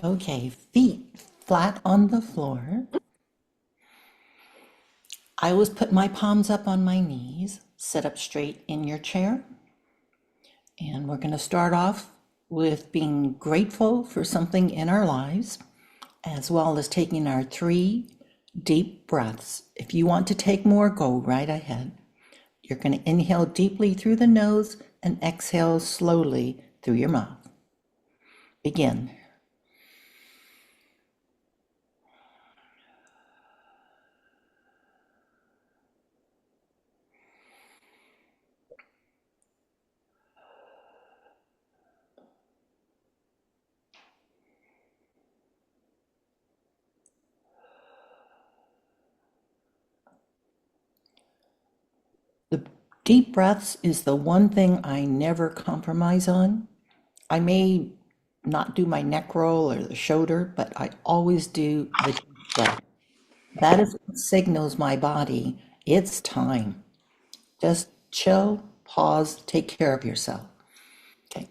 Okay, feet flat on the floor. I always put my palms up on my knees, sit up straight in your chair. And we're going to start off with being grateful for something in our lives, as well as taking our 3 deep breaths. If you want to take more, go right ahead. You're going to inhale deeply through the nose and exhale slowly through your mouth. Begin. The deep breaths is the one thing I never compromise on. I may not do my neck roll or the shoulder, but I always do the deep breath. That is what signals my body it's time. Just chill, pause, take care of yourself. Okay,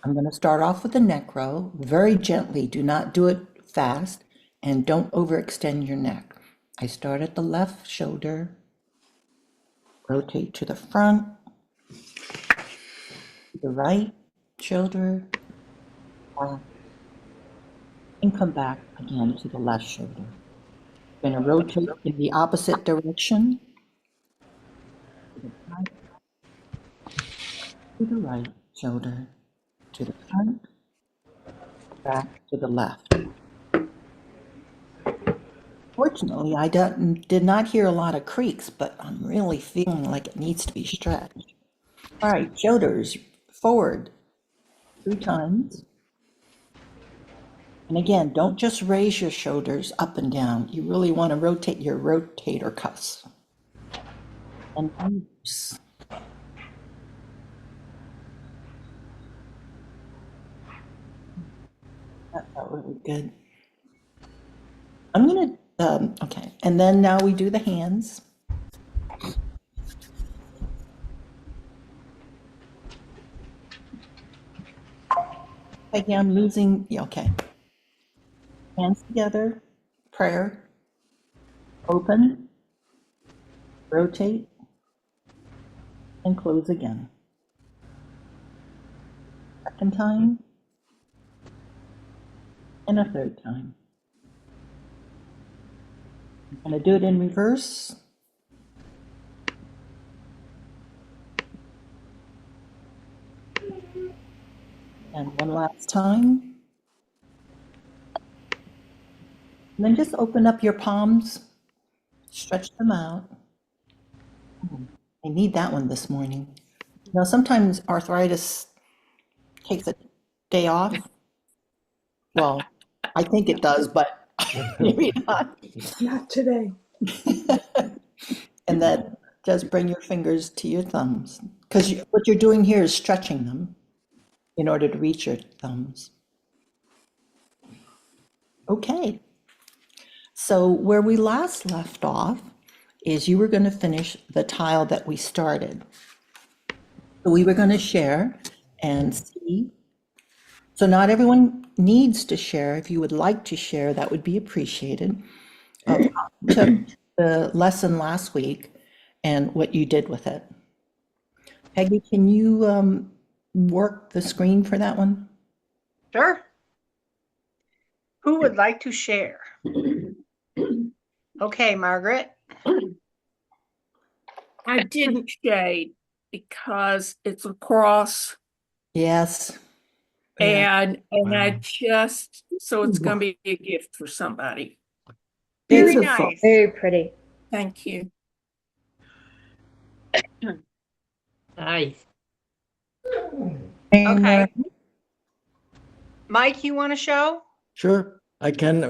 I'm going to start off with the neck roll. Very gently, do not do it fast, and don't overextend your neck. I start at the left shoulder, rotate to the front, to the right shoulder, and come back again to the left shoulder. I'm going to rotate in the opposite direction, to the right shoulder, to the front, back to the left. Fortunately, I did not hear a lot of creaks, but I'm really feeling like it needs to be stretched. All right, shoulders forward 3 times. And again, don't just raise your shoulders up and down. You really want to rotate your rotator cuffs. And release. That felt really good. I'm going to, okay. And then now we do the hands. Okay, I'm losing, yeah, okay. Hands together, prayer, open, rotate, and close again. Second time, and a third time. I'm going to do it in reverse. And one last time. And then just open up your palms, stretch them out. I need that one this morning. Now, sometimes arthritis takes a day off. Well, I think it does, but maybe not. Not today. And then just bring your fingers to your thumbs, because what you're doing here is stretching them in order to reach your thumbs. Okay. So where we last left off is you were going to finish the tile that we started. So we were going to share and see. So not everyone needs to share. If you would like to share, that would be appreciated. Took the lesson last week and what you did with it. Peggy, can you work the screen for that one? Sure. Who would like to share? Okay, Margaret. I didn't shade because it's a cross Yes. Yeah. and I just, so it's going to be a gift for somebody. Very Beautiful. nice. Very pretty. Thank you. Nice. Okay. Mike, you want to show? Sure, I can.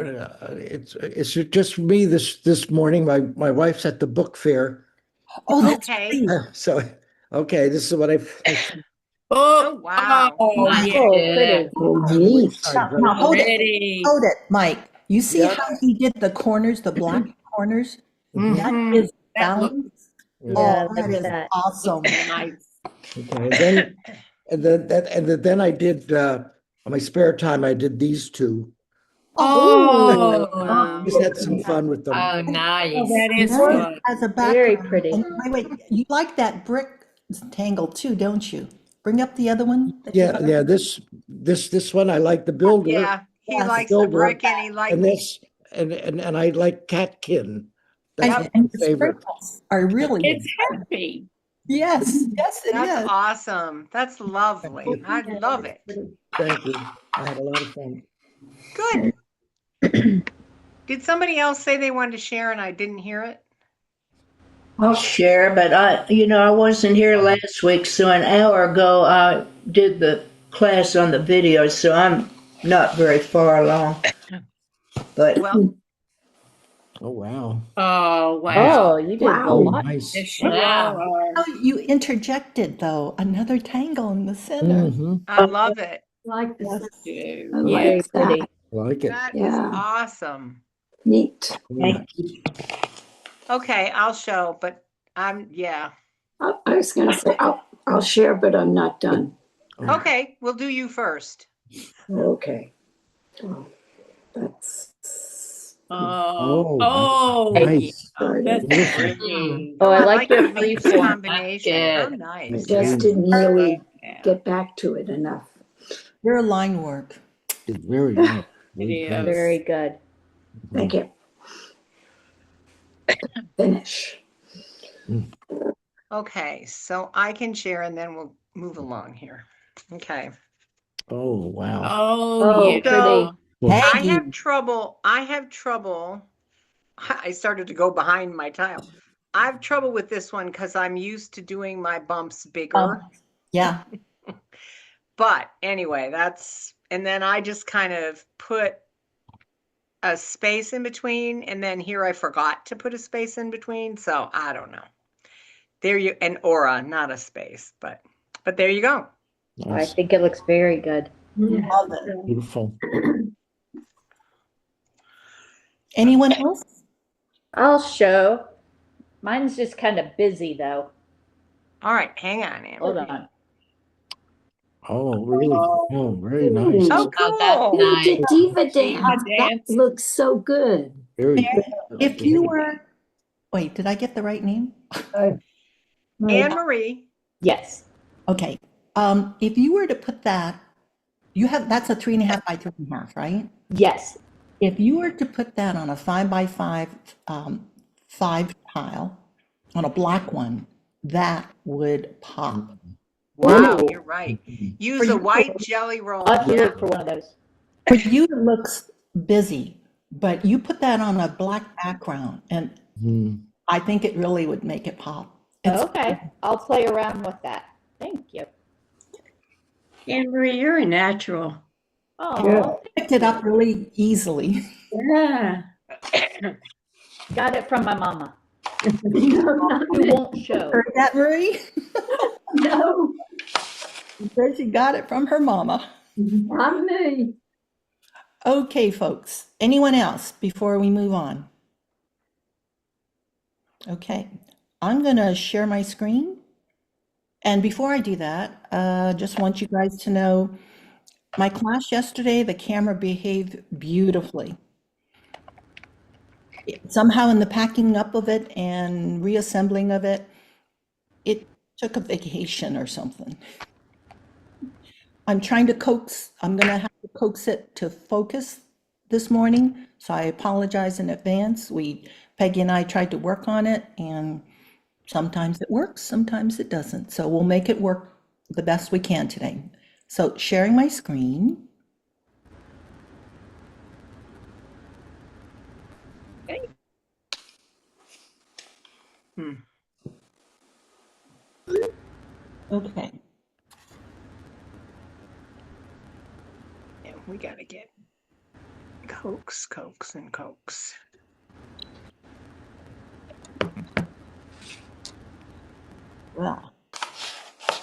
It's just me this morning. My wife's at the book fair, Oh, that's Okay. great. so okay. This is what I've. Oh, wow. Oh, Nice. yeah. Oh, pretty. Now hold it, Ready. hold it, Mike. You see Yeah. how he did the corners, the black corners? That Mhm. is That look- balance. Yeah, Oh, I that like is that. awesome. Nice. Okay, and then I did on my spare time, I did these two. Oh, Just had some fun with them. Oh, nice. that is Nice fun. as a Very background. pretty. And wait, you like that brick tangle too, don't you? Bring up the other one. that you Yeah, have. yeah, this one, I like the builder. Yeah, he Yes. likes the Builder. brick and he likes. And this, and I like Catkin. That's And, my and the favorite. sprinkles are really, It's happy. yes, yes, it That's is. awesome. That's lovely. I love it. Thank you. I had a lot of fun. Good. Did somebody else say they wanted to share and I didn't hear it? I'll share, but I wasn't here last week, so an hour ago I did the class on the video, so I'm not very far along. But Well, Oh, wow. Oh, wow. you did a Oh, lot. nice. Yes, you Wow. are. Oh, you interjected though, another tangle in the center. Mhm. I love it. Like Yes, this. you I do. like Yes. that. Like it. That is Yeah. awesome. Neat. Yeah. Okay, I'll show, but yeah. I was going to say, I'll share, but I'm not done. Okay, we'll do you first. Okay. Oh, that's Oh, Oh, nice. started. that's Beautiful. pretty. Oh, I like your the mixed freeform. combination. How Good. nice. Just didn't I really love that. get back to it enough. Your line work. It's very nice. Very It nice. is. Very good. Thank you. Finish. Okay, so I can share and then we'll move along here. Okay. Oh, wow. Oh, yeah. So I Peggy. have trouble. I started to go behind my tile. I have trouble with this one because I'm used to doing my bumps bigger. Yeah, But anyway, and then I just kind of put a space in between, and then here I forgot to put a space in between. So I don't know. An aura, not a space, but there you go. I Nice. think it looks very good. love it. Beautiful. Anyone else? I'll show. Mine's just kind of busy though. All right, hang on, Amber. Hold on. Oh, really? Oh, very nice. Oh, Oh, that's cool. You nice. did Diva Diva Dance. That Dance. looks so good. Very Mary, good. If you were, wait, did I get the right name? Anne Marie. Yes. Okay. If you were to put that, that's a 3.5 by 3.5, right? Yes. If you were to put that on a 5 by 5, 5 tile, on a black one, that would pop. Wow, Ooh. you're right. Use a white jelly roll. I'll have to Yeah. look for one of those. For you, it looks busy, but you put that on a black background, and Mhm. I think it really would make it pop. It's- Okay. I'll play around with that. Thank you. Anne Marie, you're a natural. Oh, Picked it up really easily. Yeah. got it from my mama. No, not You me. won't show. Heard that, Marie? No, She said she got it from her mama. not me. Okay, folks. Anyone else before we move on? Okay, I'm gonna share my screen. And before I do that, just want you guys to know, my class yesterday, the camera behaved beautifully. Somehow in the packing up of it and reassembling of it, it took a vacation or something. I'm trying to I'm gonna have to coax it to focus this morning, so I apologize in advance. Peggy and I tried to work on it, and sometimes it works, sometimes it doesn't. So we'll make it work the best we can today. So sharing my screen. Okay. Yeah, we gotta get Cokes, and Cokes. Well,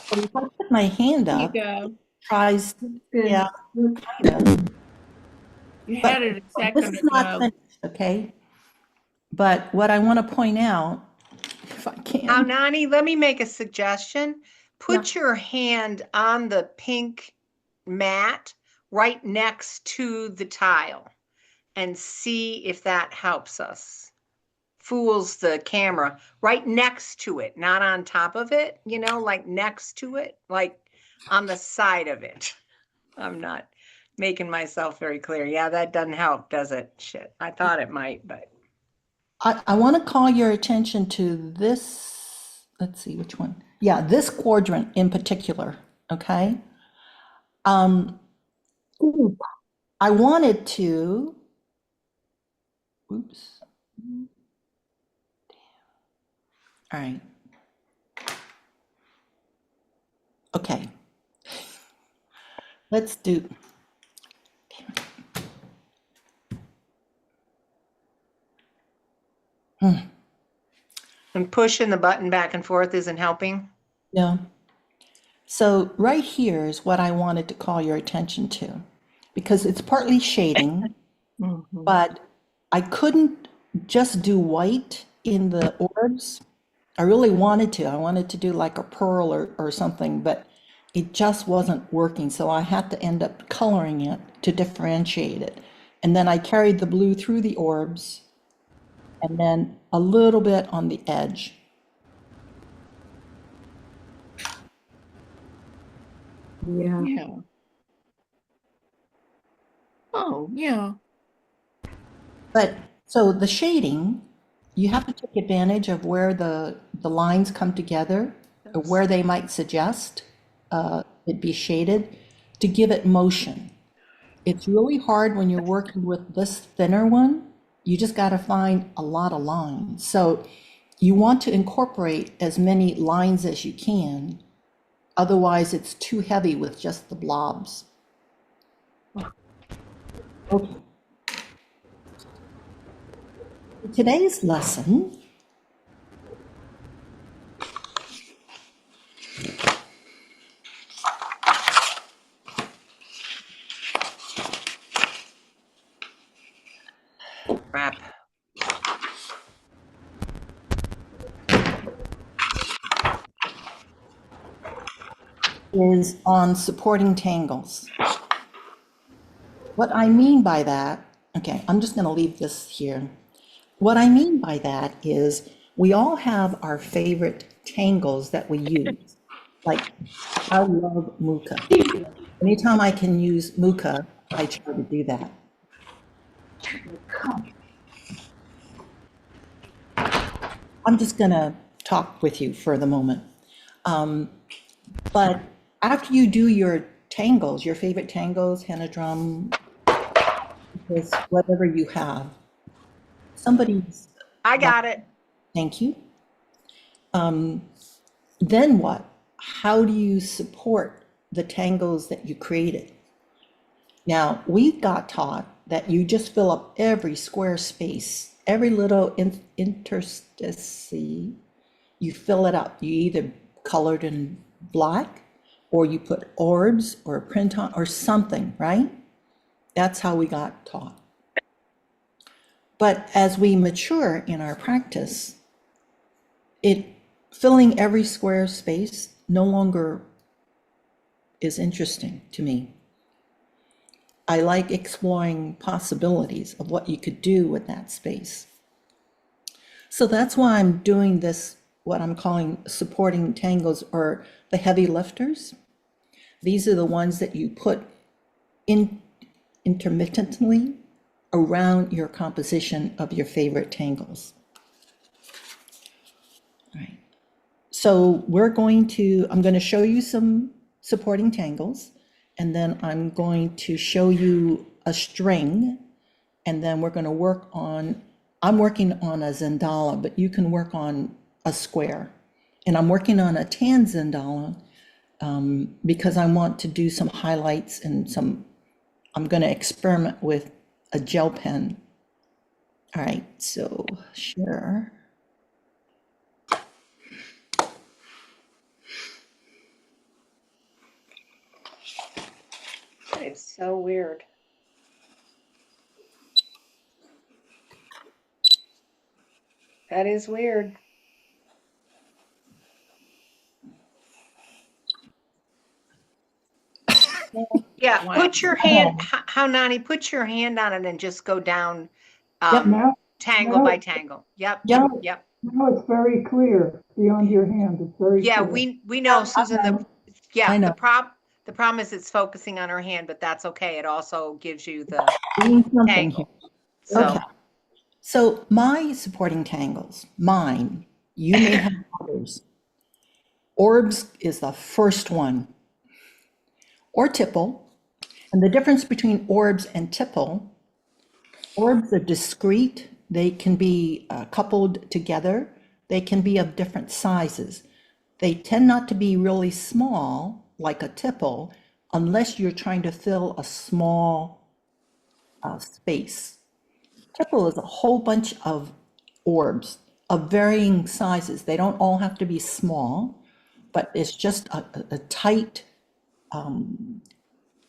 so if I put my hand There you up, go. tries, Good. yeah, kind of. You But had it a this second is not ago. finished, okay? But what I want to point out, if I Now, can, Nani, let me make a suggestion. Put your hand on the pink mat right next to the tile and see if that helps us. Fools the camera right next to it, not on top of it, you know, like next to it, like on the side of it. I'm not making myself very clear. Yeah, that doesn't help, does it? Shit. I thought it might, but I want to call your attention to this. Let's see which one. Yeah, this quadrant in particular. Okay. I wanted to. Oops. All right. Okay. Let's do. and pushing the button back and forth isn't helping. No. So right here is what I wanted to call your attention to, because it's partly shading, but I couldn't just do white in the orbs. I really wanted to. I wanted to do like a pearl or something, but it just wasn't working. So I had to end up coloring it to differentiate it. And then I carried the blue through the orbs and then a little bit on the edge. Yeah. Yeah. Oh, yeah. But so the shading, you have to take advantage of where the lines come together or where they might suggest it be shaded to give it motion. It's really hard when you're working with this thinner one. You just got to find a lot of lines. So you want to incorporate as many lines as you can. Otherwise, it's too heavy with just the blobs. Okay. Today's lesson Crap. is on supporting tangles. What I mean by that, okay, I'm just going to leave this here. What I mean by that is we all have our favorite tangles that we use. Like, I love Muka. Anytime I can use Muka, I try to do that. I'm just going to talk with you for the moment. But after you do your tangles, your favorite tangles, henna drum, whatever you have, somebody's, I got it. thank you. Then what? How do you support the tangles that you created? Now, we got taught that you just fill up every square space, every little interstice, you fill it up. You either colored in black or you put orbs or a print on or something, right? That's how we got taught. But as we mature in our practice, filling every square space no longer is interesting to me. I like exploring possibilities of what you could do with that space. So that's why I'm doing this, what I'm calling supporting tangles or the heavy lifters. These are the ones that you put in intermittently around your composition of your favorite tangles. All right. So I'm going to show you some supporting tangles, and then I'm going to show you a string, and then we're going to work on, I'm working on a Zendala, but you can work on a square. And I'm working on a tan Zendala because I want to do some highlights and I'm going to experiment with a gel pen. All right, so share. It's so weird. That is weird. Yeah, Wow. put your hand, how Nani, put your hand on it and just go down, Yep. Now, tangle now, by tangle. Yep, Yep. yep. now it's very clear beyond your hand. It's very Yeah, clear. we know, I Susan, know. yeah, I know. the problem is it's focusing on her hand, but that's okay. It also gives you the Doing something here. tangle. So, Okay. So my supporting tangles, mine, you may have others. Orbs is the first one, or tipple. And the difference between orbs and tipple, orbs are discrete. They can be coupled together. They can be of different sizes. They tend not to be really small, like a tipple, unless you're trying to fill a small space. Tipple is a whole bunch of orbs of varying sizes. They don't all have to be small, but it's just a tight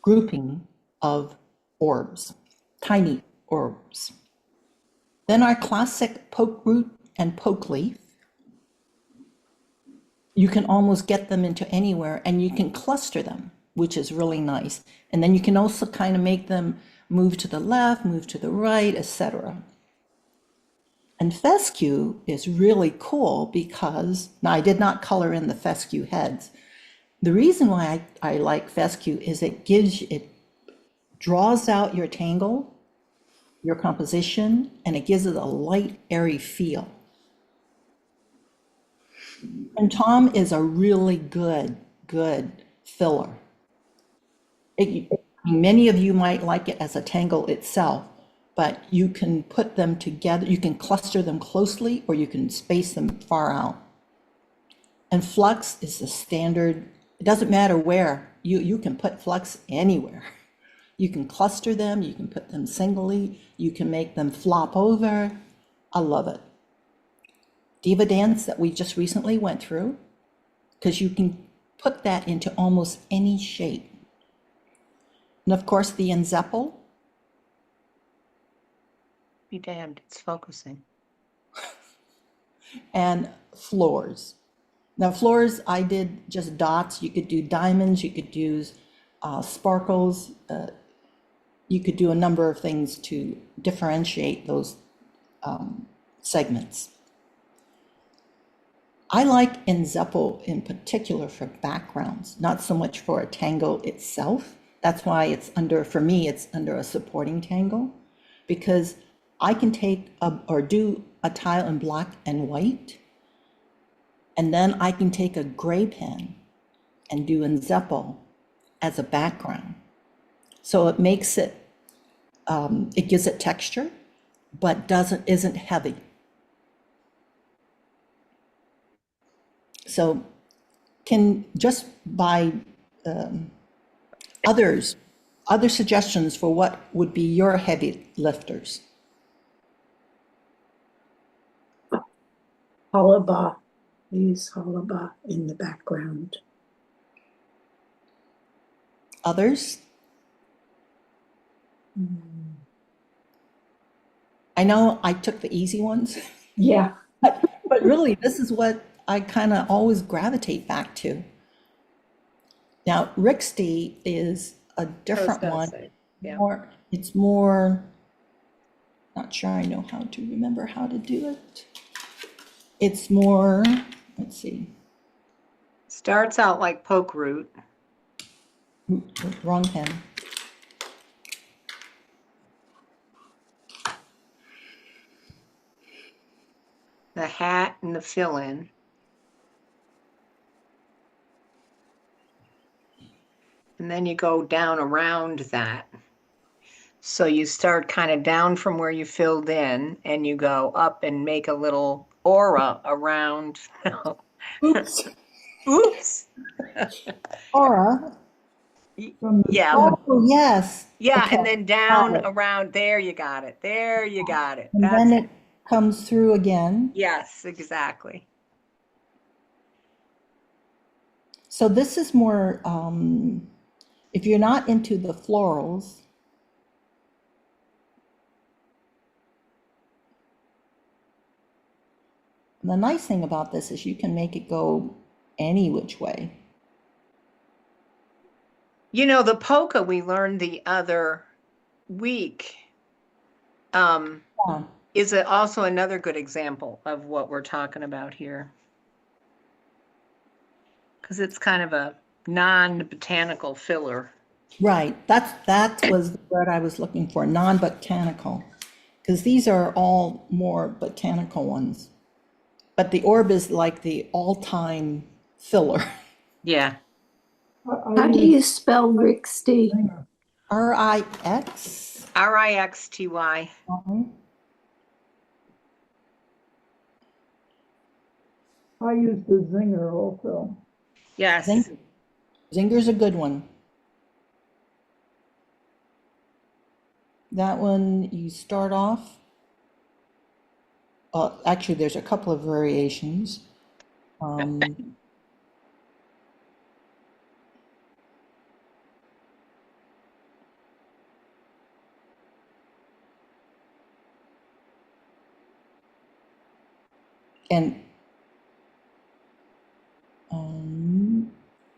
grouping of orbs, tiny orbs. Then our classic poke root and poke leaf. You can almost get them into anywhere and you can cluster them, which is really nice. And then you can also kind of make them move to the left, move to the right, etc. And fescue is really cool because, now I did not color in the fescue heads. The reason why I like fescue is it draws out your tangle, your composition, and it gives it a light, airy feel. And Tom is a really good filler. Many of you might like it as a tangle itself, but you can put them together, you can cluster them closely, or you can space them far out. And flux is the standard, it doesn't matter where, you can put flux anywhere. You can cluster them, you can put them singly, you can make them flop over. I love it. Diva Dance that we just recently went through, because you can put that into almost any shape. And of course, the Enzeppel. be damned, it's focusing. And floors. Now floors, I did just dots. You could do diamonds, you could use sparkles. You could do a number of things to differentiate those segments. I like Enzeppel in particular for backgrounds, not so much for a tangle itself. That's why it's under, for me, it's under a supporting tangle, because I can take or do a tile in black and white, and then I can take a gray pen and do Enzeppel as a background. So it makes it, it gives it texture, but isn't heavy. So can just by other suggestions for what would be your heavy lifters? Hollaba. Use Hollaba in the background. Others? I know I took the easy ones, Yeah. but really this is what I kind of always gravitate back to. Now, Rixty is a different one. yeah. It's more, not sure I know how to remember how to do it. It's more, let's see, Starts out like poke root. wrong pen. The hat and the fill-in. And then you go down around that. So you start kind of down from where you filled in and you go up and make a little aura around. Oops. Oops. Aura. Yeah. Oh, yes. Yeah. Okay. And then down around. There you got it. There you got it. And That's then it. it comes through again. Yes, exactly. So this is more, if you're not into the florals, the nice thing about this is you can make it go any which way. You know, the polka we learned the other week Yeah. is also another good example of what we're talking about here. Because it's kind of a non-botanical filler. Right, that was the word I was looking for, non-botanical, because these are all more botanical ones. But the orb is like the all-time filler. Yeah. How do you spell Rixty? R-I-X? Rixty. I use the Zinger also. Yes. Zinger's a good one. That one, you start off, actually, there's a couple of variations. And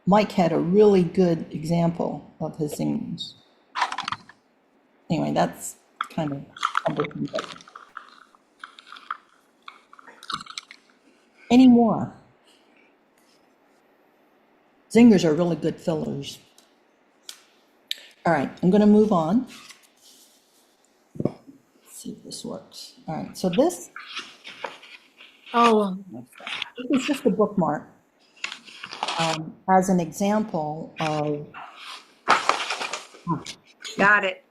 Mike had a really good example of his singers. Anyway, that's kind of cumbersome. Any more? Zingers are really good fillers. All right, I'm going to move on. Let's see if this works. All right, so this is just a bookmark as an example of Got it.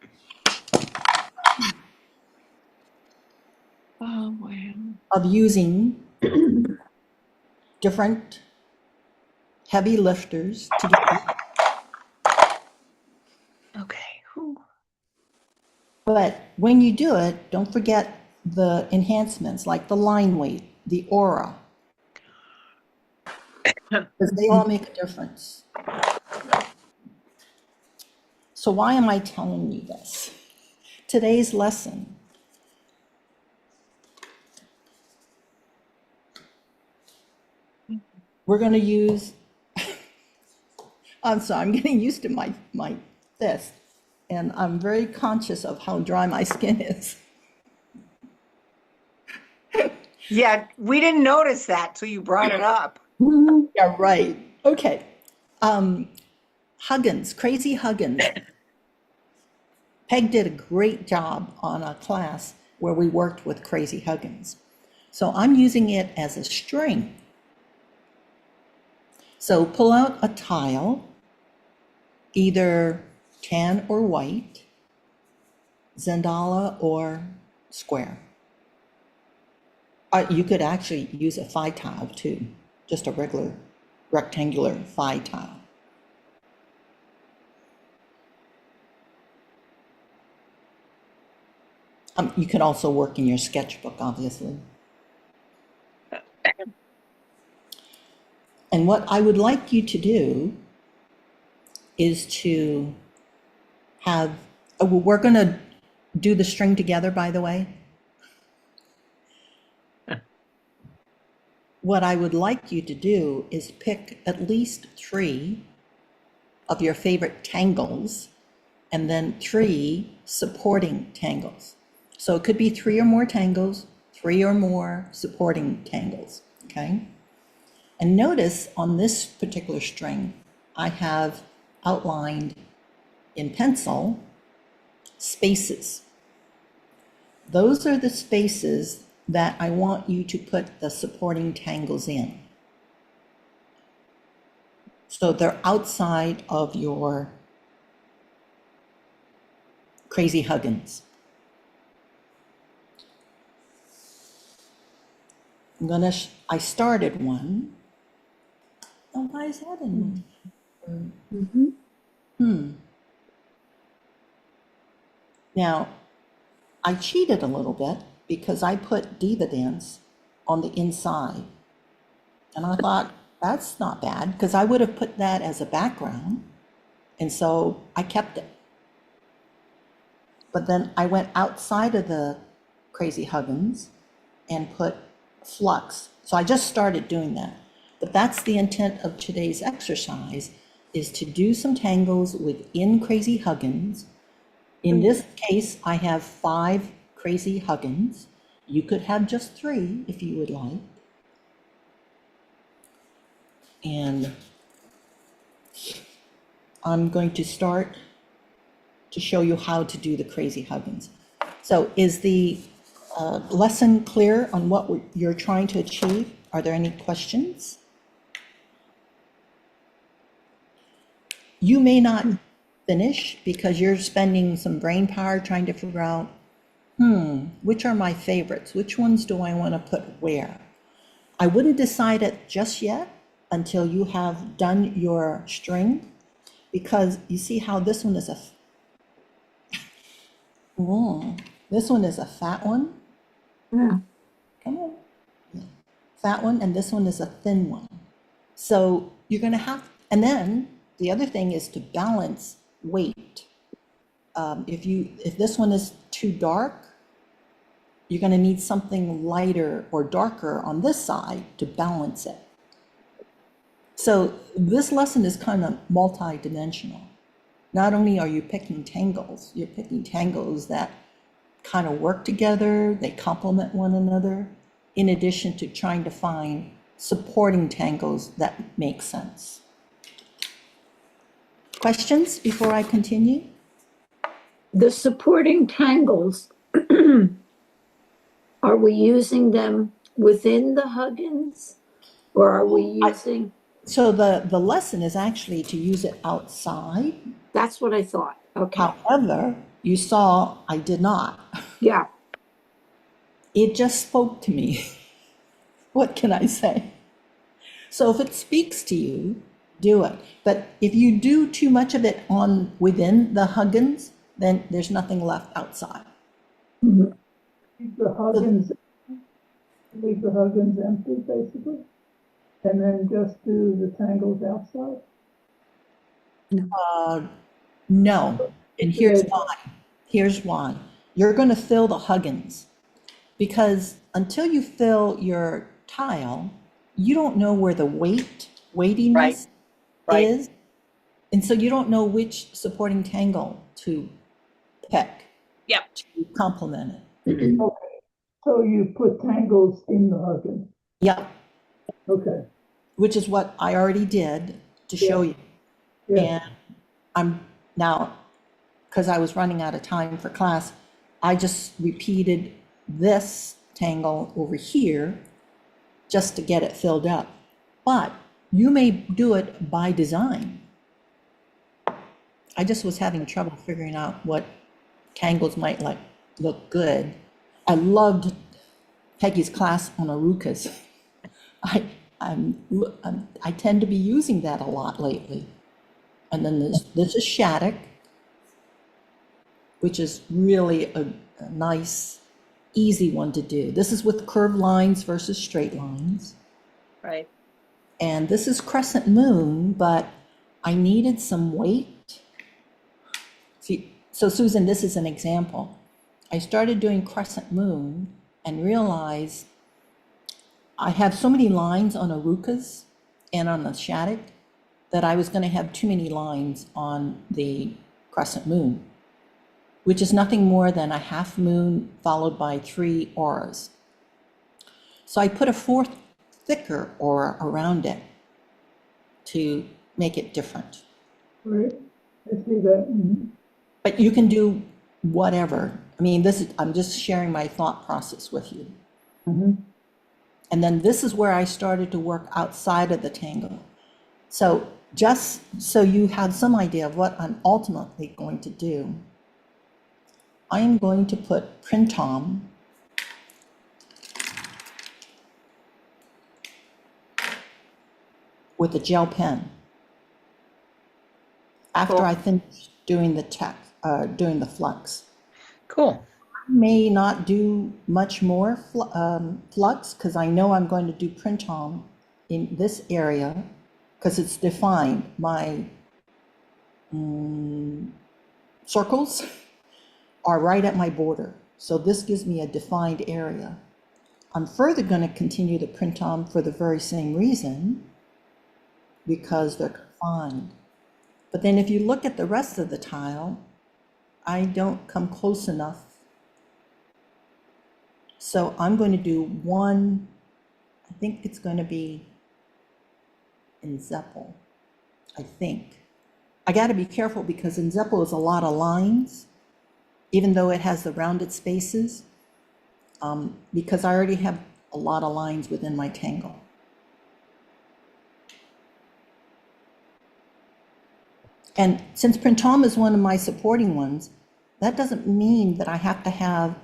Oh, wow. of using different heavy lifters to do. Okay. Whew. But when you do it, don't forget the enhancements like the line weight, the aura, because they all make a difference. So why am I telling you this? Today's lesson. We're going to use, I'm sorry, I'm getting used to my fist, and I'm very conscious of how dry my skin is. Yeah, we didn't notice that till you brought it up. Yeah, right. Okay. Huggins, Crazy Huggins. Peg did a great job on a class where we worked with Crazy Huggins. So I'm using it as a string. So pull out a tile, either tan or white, Zendala or square. You could actually use a phi tile too, just a regular rectangular phi tile. You can also work in your sketchbook, obviously. And what I would like you to do is to have, we're going to do the string together, by the way. What I would like you to do is pick at least 3 of your favorite tangles and then 3 supporting tangles. So it could be 3 or more tangles, 3 or more supporting tangles, okay? And notice on this particular string, I have outlined in pencil spaces. Those are the spaces that I want you to put the supporting tangles in. So they're outside of your Crazy Huggins. I started one. Oh, why is that in there? Now, I cheated a little bit because I put Diva Dance on the inside. And I thought, that's not bad, because I would have put that as a background. And so I kept it. But then I went outside of the Crazy Huggins and put Flux. So I just started doing that. But that's the intent of today's exercise, is to do some tangles within Crazy Huggins. In this case, I have 5 Crazy Huggins. You could have just 3 if you would like. And I'm going to start to show you how to do the Crazy Huggins. So is the lesson clear on what you're trying to achieve? Are there any questions? You may not finish because you're spending some brain power trying to figure out, which are my favorites? Which ones do I want to put where? I wouldn't decide it just yet until you have done your string, because you see how this one is this one is a fat one. Yeah. Come on. Yeah. Fat one, and this one is a thin one. So you're going to have, and then the other thing is to balance weight. If this one is too dark, you're going to need something lighter or darker on this side to balance it. So this lesson is kind of multi-dimensional. Not only are you picking tangles, you're picking tangles that kind of work together, they complement one another, in addition to trying to find supporting tangles that make sense. Questions before I continue? The supporting tangles, are we using them within the Huggins? Or are we using? So the lesson is actually to use it outside. That's what I thought. Okay. However, you saw I did not. Yeah. It just spoke to me. What can I say? So if it speaks to you, do it. But if you do too much of it within the Huggins, then there's nothing left outside. Leave the Huggins empty, basically, and then just do the tangles outside. No, and here's why. Here's why. You're going to fill the Huggins, because until you fill your tile, you don't know where the weightiness is. And so you don't know which supporting tangle to pick. Yep. To complement it. Okay, so you put tangles in the Huggins. Yep, Okay. which is what I already did to show you. Yeah. And I'm now, because I was running out of time for class, I just repeated this tangle over here just to get it filled up. But you may do it by design. I just was having trouble figuring out what tangles might look good. I loved Peggy's class on Arucas. I tend to be using that a lot lately. And then this is Shattuck, which is really a nice, easy one to do. This is with curved lines versus straight lines. Right. And this is Crescent Moon, but I needed some weight. See, so Susan, this is an example. I started doing Crescent Moon and realized I have so many lines on Arucas and on the Shattuck that I was going to have too many lines on the Crescent Moon, which is nothing more than a half moon followed by 3 auras. So I put a 4th thicker aura around it to make it different. Right. I see that. But you can do whatever. I mean, I'm just sharing my thought process with you. And then this is where I started to work outside of the tangle. So just so you have some idea of what I'm ultimately going to do, I am going to put Printom with a gel pen after I finish doing the flux. Cool. I may not do much more flux because I know I'm going to do Printom in this area because it's defined. My circles are right at my border. So this gives me a defined area. I'm further going to continue the Printom for the very same reason, because they're confined. But then if you look at the rest of the tile, I don't come close enough. So I'm going to do one, I think it's going to be in Zeppel, I think. I got to be careful because in Zeppel is a lot of lines, even though it has the rounded spaces, because I already have a lot of lines within my Tangle. And since Printemps is one of my supporting ones, that doesn't mean that I have to have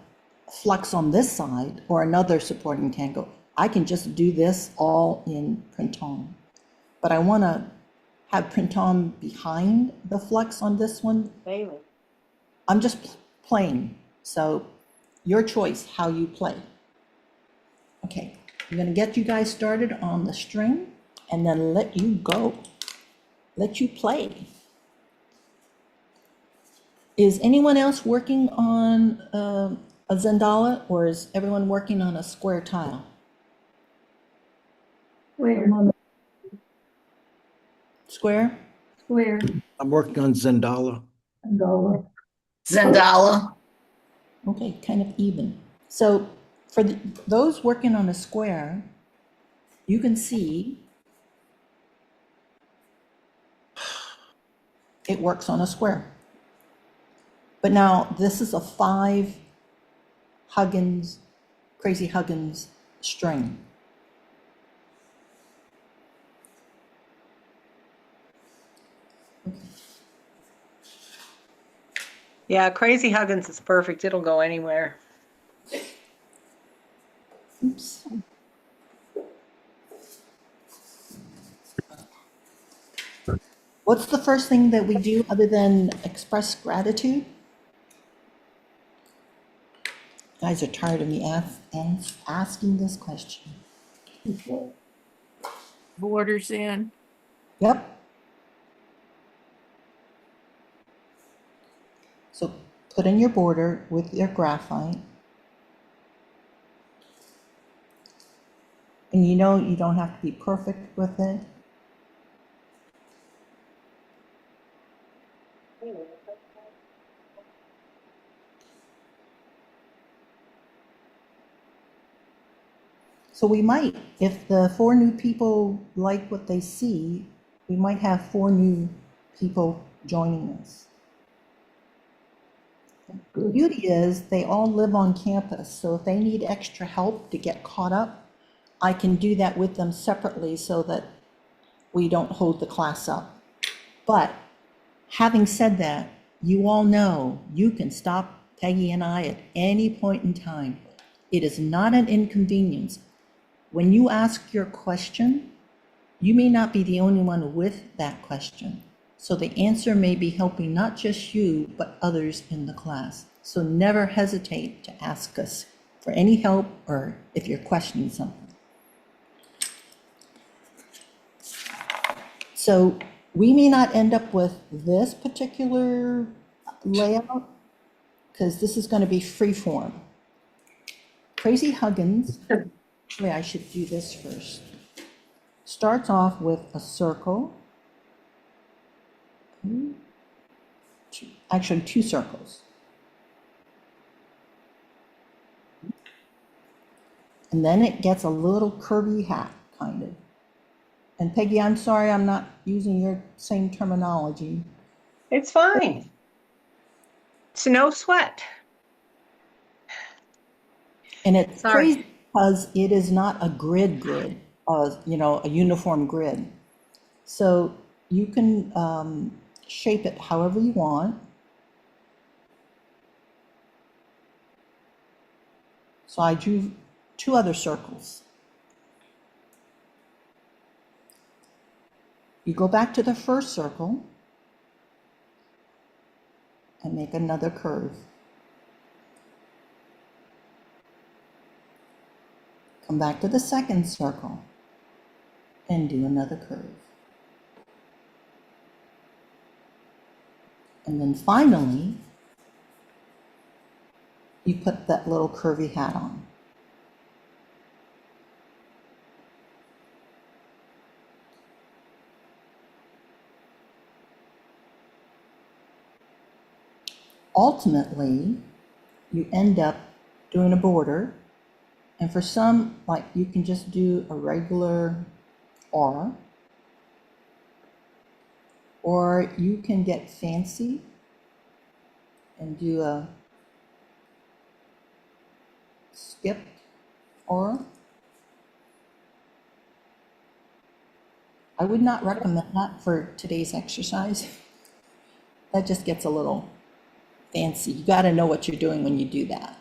flux on this side or another supporting Tangle. I can just do this all in Printemps. But I want to have Printemps behind the flux on this one. Bailey. I'm just playing, so your choice how you play. Okay, I'm going to get you guys started on the string and then let you go, let you play. Is anyone else working on a Zendala, or is everyone working on a square tile? Where? Square? Where? I'm working on Zendala. Angola. Zendala. Okay, kind of even. So for those working on a square, you can see it works on a square. But now this is a 5 Huggins, Crazy Huggins string. Yeah, Crazy Huggins is perfect. It'll go anywhere. Oops. What's the first thing that we do other than express gratitude? You guys are tired of me asking this question. Borders in. Yep. So put in your border with your graphite. And you know you don't have to be perfect with it. So we might, if the 4 new people like what they see, we might have 4 new people joining us. The beauty is they all live on campus, so if they need extra help to get caught up, I can do that with them separately so that we don't hold the class up. But having said that, you all know you can stop Peggy and I at any point in time. It is not an inconvenience. When you ask your question, you may not be the only one with that question. So the answer may be helping not just you, but others in the class. So never hesitate to ask us for any help or if you're questioning something. So we may not end up with this particular layout because this is going to be free form. Crazy Huggins, wait, I should do this first. Starts off with a circle. Actually, 2 circles. And then it gets a little curvy hat, kind of. And Peggy, I'm sorry I'm not using your same terminology. It's fine. It's no sweat. And it's Sorry. crazy because it is not a grid, you know, a uniform grid. So you can shape it however you want. So I drew 2 other circles. You go back to the first circle and make another curve. Come back to the second circle and do another curve. And then finally, you put that little curvy hat on. ultimately, you end up doing a border. And for some, like, you can just do a regular aura. Or you can get fancy and do a skipped aura. I would not recommend that for today's exercise. That just gets a little fancy. You got to know what you're doing when you do that.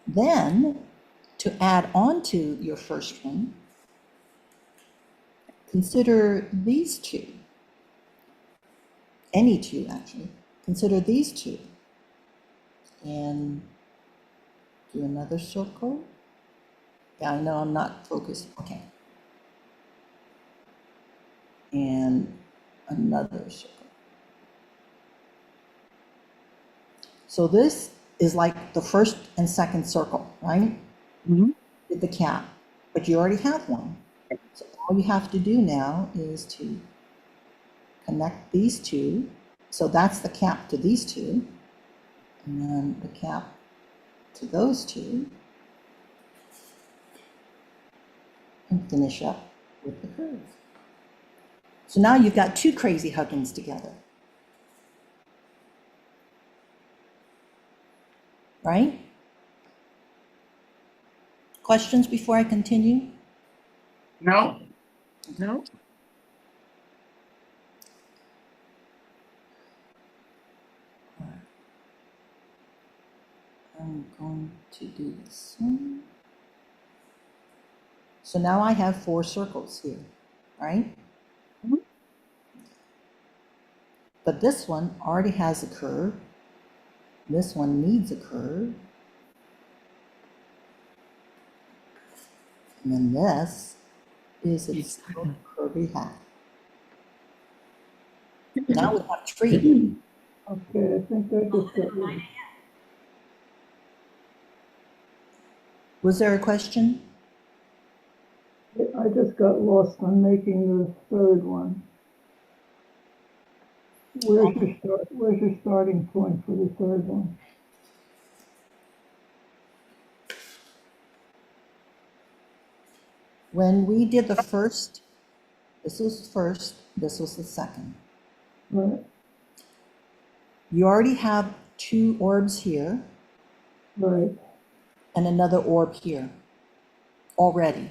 Then, to add on to your first one, consider these two. Any two, actually. Consider these two. And do another circle. Yeah, I know I'm not focused. Okay. And another circle. So this is like the first and second circle, right? With the cap, but you already have one. So all you have to do now is to connect these two. So that's the cap to these two, and then the cap to those two, and finish up with the curve. So now you've got two crazy Huggins together. Right? Questions before I continue? No. No. I'm going to do this one. So now I have 4 circles here, right? But this one already has a curve. This one needs a curve. And then this is its little curvy hat. Now we have tree. Okay, I think I just got rid. Was there a question? I just got lost on making the third one. Where's your starting point for the third one? When we did the first, this was first, this was the second. Right, You already have 2 orbs here right, and another orb here already.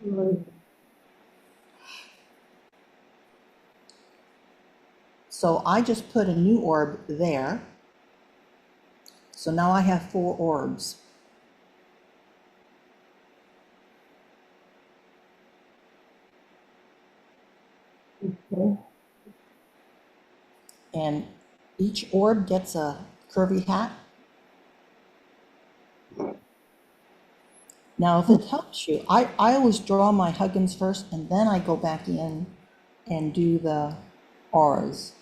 right. So I just put a new orb there. So now I have 4 orbs. Okay. And each orb gets a curvy hat. Now, if it helps you, I always draw my Huggins first, and then I go back in and do the auras.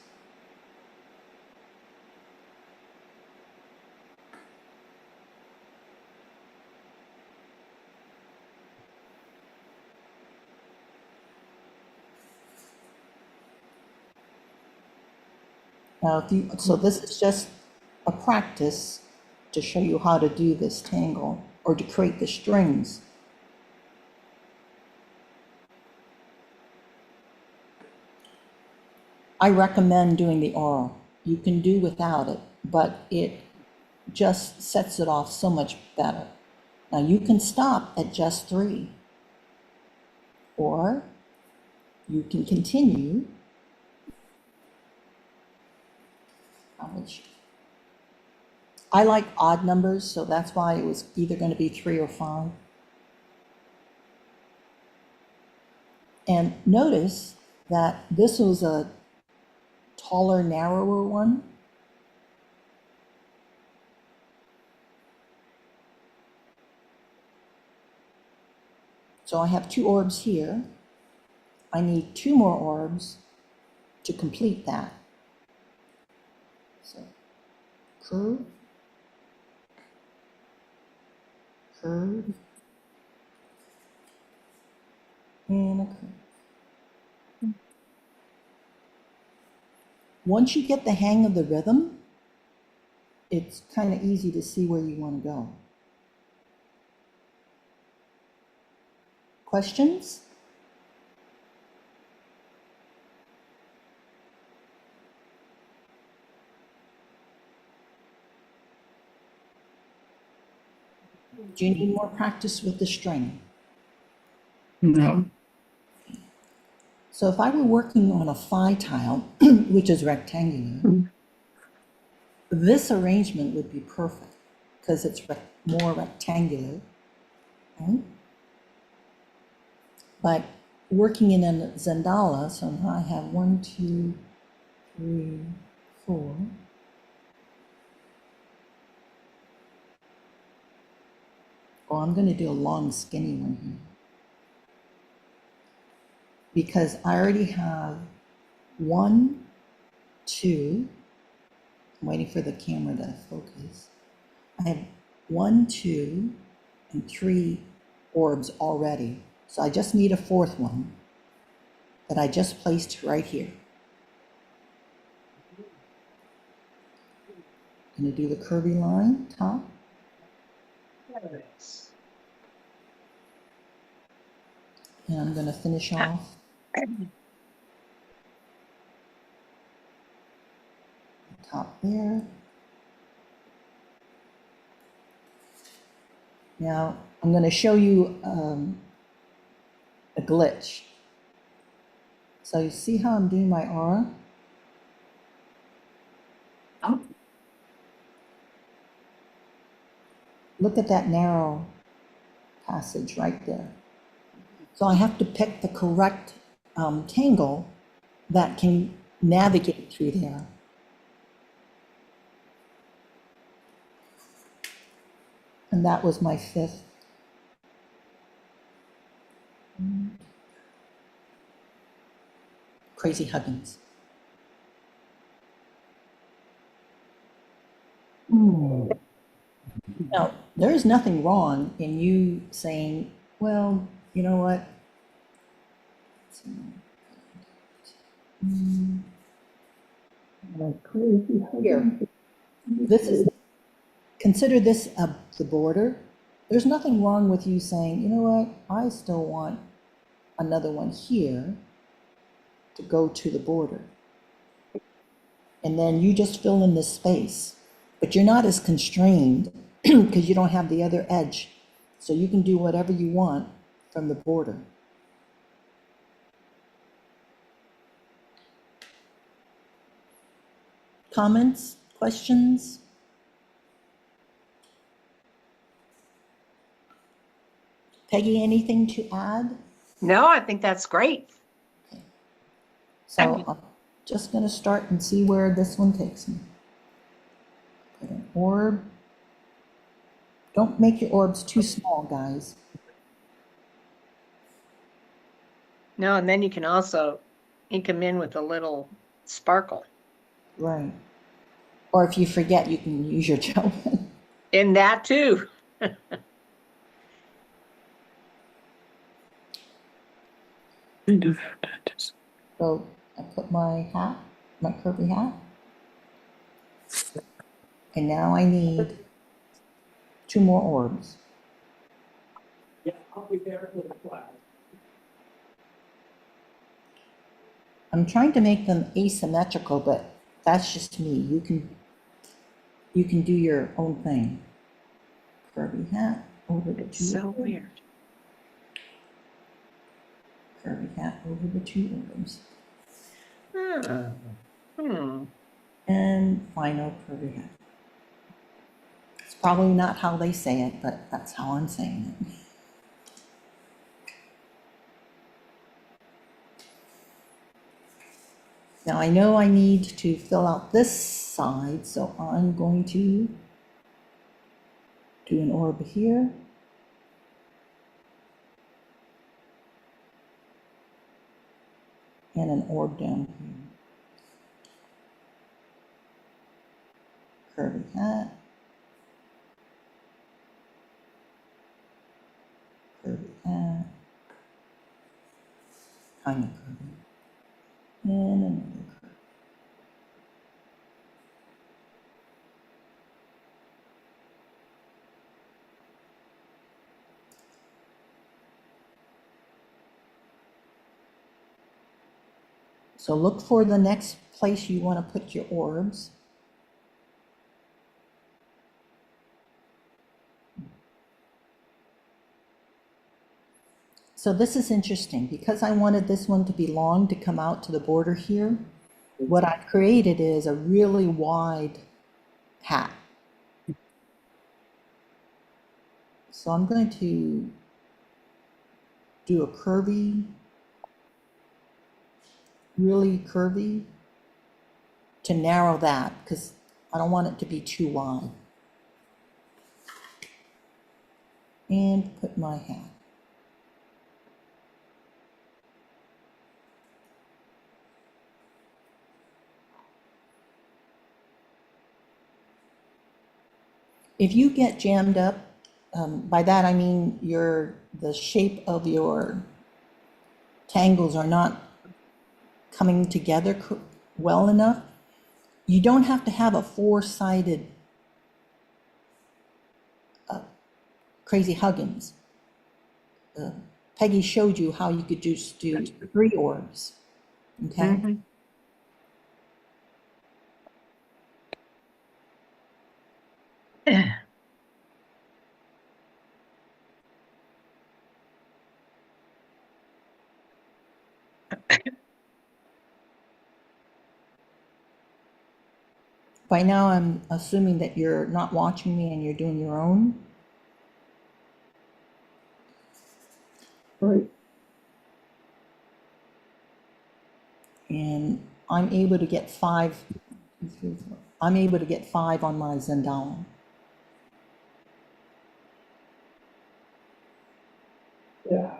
Now, so this is just a practice to show you how to do this tangle or to create the strings. I recommend doing the aura. You can do without it, but it just sets it off so much better. Now you can stop at just 3, or you can continue. I like odd numbers, so that's why it was either going to be 3 or 5. And notice that this was a taller, narrower one. So I have 2 orbs here. I need 2 more orbs to complete that. So curve, curve, and a curve. once you get the hang of the rhythm, it's kind of easy to see where you want to go. Questions? Do you need more practice with the string? No. So if I were working on a phi tile, which is rectangular, this arrangement would be perfect because it's more rectangular, right? But working in a Zendala, so now I have 1, 2, 3, 4. Oh, I'm going to do a long, skinny one here. Because I already have 1, 2. I'm waiting for the camera to focus. I have 1, 2, and 3 orbs already. So I just need a fourth one that I just placed right here. I'm going to do the curvy line top. And I'm going to finish off the top there. Now I'm going to show you a glitch. So you see how I'm doing my aura? Look at that narrow passage right there. So I have to pick the correct tangle that can navigate through there. And that was my 5th. Crazy Huggins. Now, there is nothing wrong in you saying, well, you know what? Like crazy. Here, this is, consider this the border. There's nothing wrong with you saying, you know what? I still want another one here to go to the border. And then you just fill in this space, but you're not as constrained because you don't have the other edge. So you can do whatever you want from the border. Comments, questions? Peggy, anything to add? No, I think that's great. So I'm just going to start and see where this one takes me. Put an orb. Don't make your orbs too small, guys. No, and then you can also ink them in with a little sparkle. Right. Or if you forget, you can use your gel pen. In that too. So I put my hat, my curvy hat. And now I need 2 more orbs. Yeah, I'll be there for the class. I'm trying to make them asymmetrical, but that's just me. You can do your own thing. Curvy hat over the 2 So orbs. weird. Curvy hat over the 2 orbs. And final curvy hat. It's probably not how they say it, but that's how I'm saying it. Now I know I need to fill out this side, so I'm going to do an orb here. And an orb down here. Curvy hat. Curvy hat. Kind of curvy. And another curve. So look for the next place you want to put your orbs. So this is interesting because I wanted this one to be long to come out to the border here. What I've created is a really wide hat. So I'm going to do a curvy, really curvy to narrow that because I don't want it to be too wide. And put my hat. If you get jammed up, by that I mean the shape of your tangles are not coming together well enough, you don't have to have a four-sided Crazy Huggins. Peggy showed you how you could just do 3 orbs, okay? By now, I'm assuming that you're not watching me and you're doing your own. Right. And I'm able to get 5. I'm able to get 5 on my Zendala. Yeah.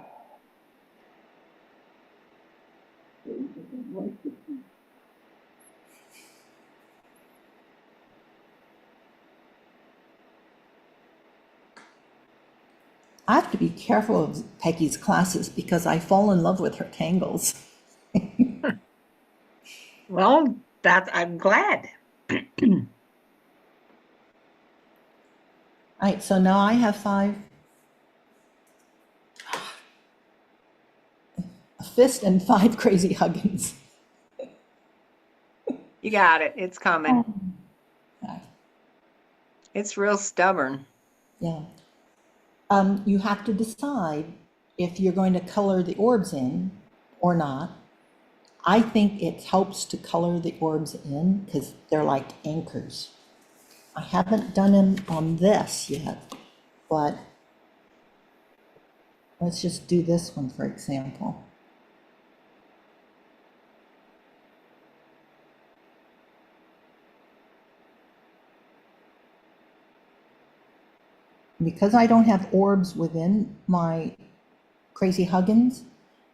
I have to be careful of Peggy's classes because I fall in love with her tangles. Well, I'm glad. All right, so now I have 5. A fist and 5 Crazy Huggins. You got it. It's coming. Okay. It's real stubborn. Yeah. You have to decide if you're going to color the orbs in or not. I think it helps to color the orbs in because they're like anchors. I haven't done them on this yet, but let's just do this one, for example. Because I don't have orbs within my Crazy Huggins,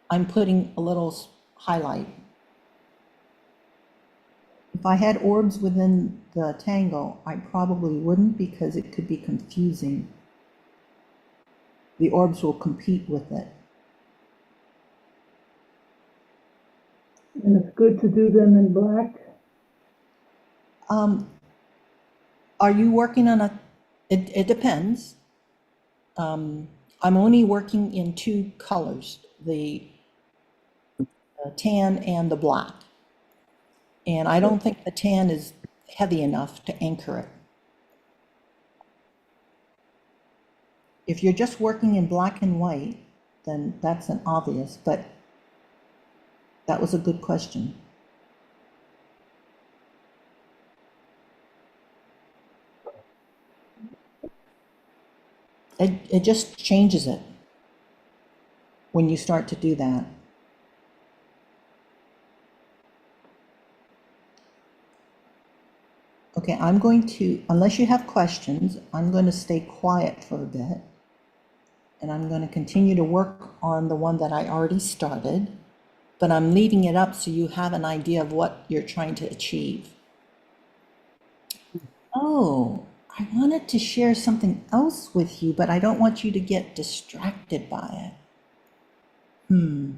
I'm putting a little highlight. If I had orbs within the tangle, I probably wouldn't because it could be confusing. The orbs will compete with it. And it's good to do them in black. Are you working on it depends. I'm only working in 2 colors, the tan and the black. And I don't think the tan is heavy enough to anchor it. If you're just working in black and white, then that's an obvious, but that was a good question. It just changes it when you start to do that. Okay, I'm going to, unless you have questions, I'm going to stay quiet for a bit. And I'm going to continue to work on the one that I already started, but I'm leaving it up so you have an idea of what you're trying to achieve. Oh, I wanted to share something else with you, but I don't want you to get distracted by it.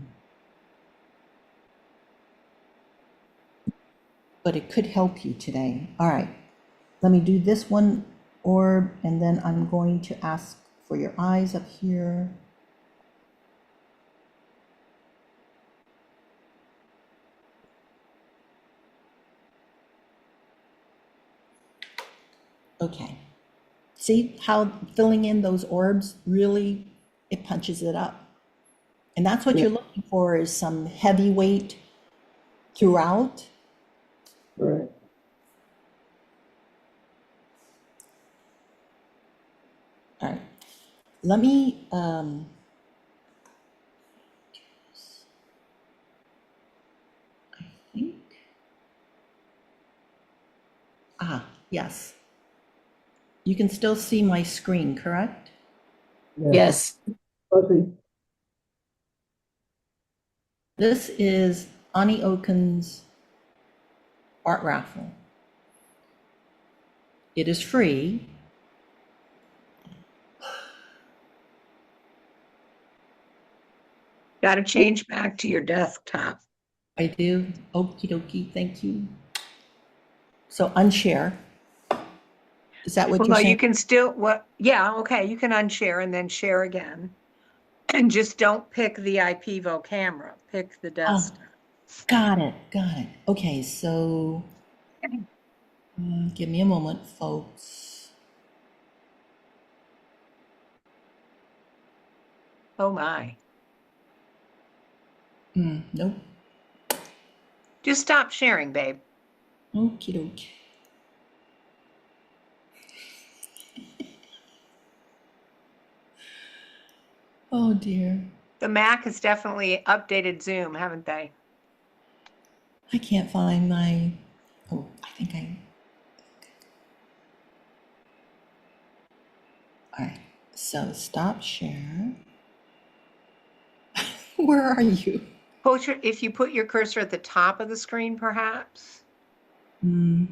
But it could help you today. All right, let me do this one orb, and then I'm going to ask for your eyes up here. Okay. See how filling in those orbs really, it punches it up. And that's what Yeah. you're looking for, is some heavy weight throughout. Right. All right. Let me, I think. Yes. You can still see my screen, correct? Yes. Fuzzy. This is Ani Okun's art raffle. It is free. Got to change back to your desktop. I do. Okie dokie, thank you. So unshare. Is that what you're Well, saying? you can still, yeah, okay, you can unshare and then share again. And just don't pick the IPvo camera, pick the desktop. Got it, got it. Okay, so give me a moment, folks. Oh my. Nope. Just stop sharing, babe. Okie dokie. Oh dear. The Mac has definitely updated Zoom, haven't they? I can't find my, oh, I think I. All right, so stop share. Where are you? If you put your cursor at the top of the screen, perhaps. Here,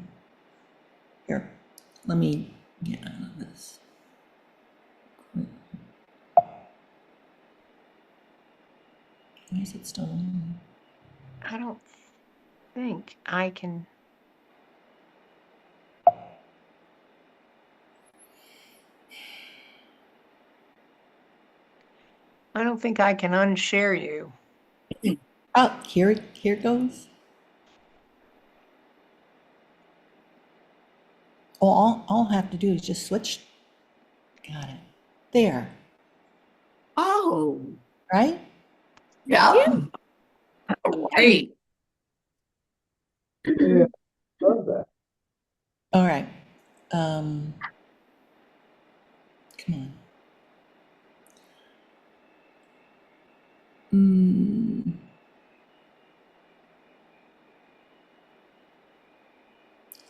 let me get out of this. Why is it still on? I don't think I can. I don't think I can unshare you. Oh, here it goes. Oh, all I'll have to do is just switch. Got it. There, Oh, right? yeah. Right. Yeah. Love that. All right. Come on.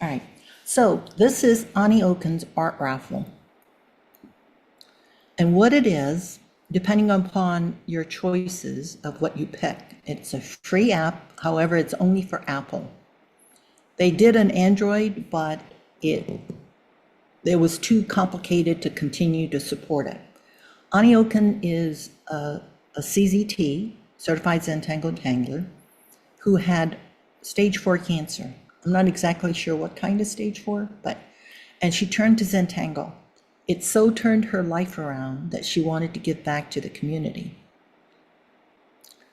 All right. So this is Ani Okun's art raffle. And what it is, depending upon your choices of what you pick, it's a free app. However, it's only for Apple. They did an Android, but it was too complicated to continue to support it. Ani Okun is a CZT, Certified Zentangle Tangler, who had stage 4 cancer. I'm not exactly sure what kind of stage 4, and she turned to Zentangle. It so turned her life around that she wanted to give back to the community.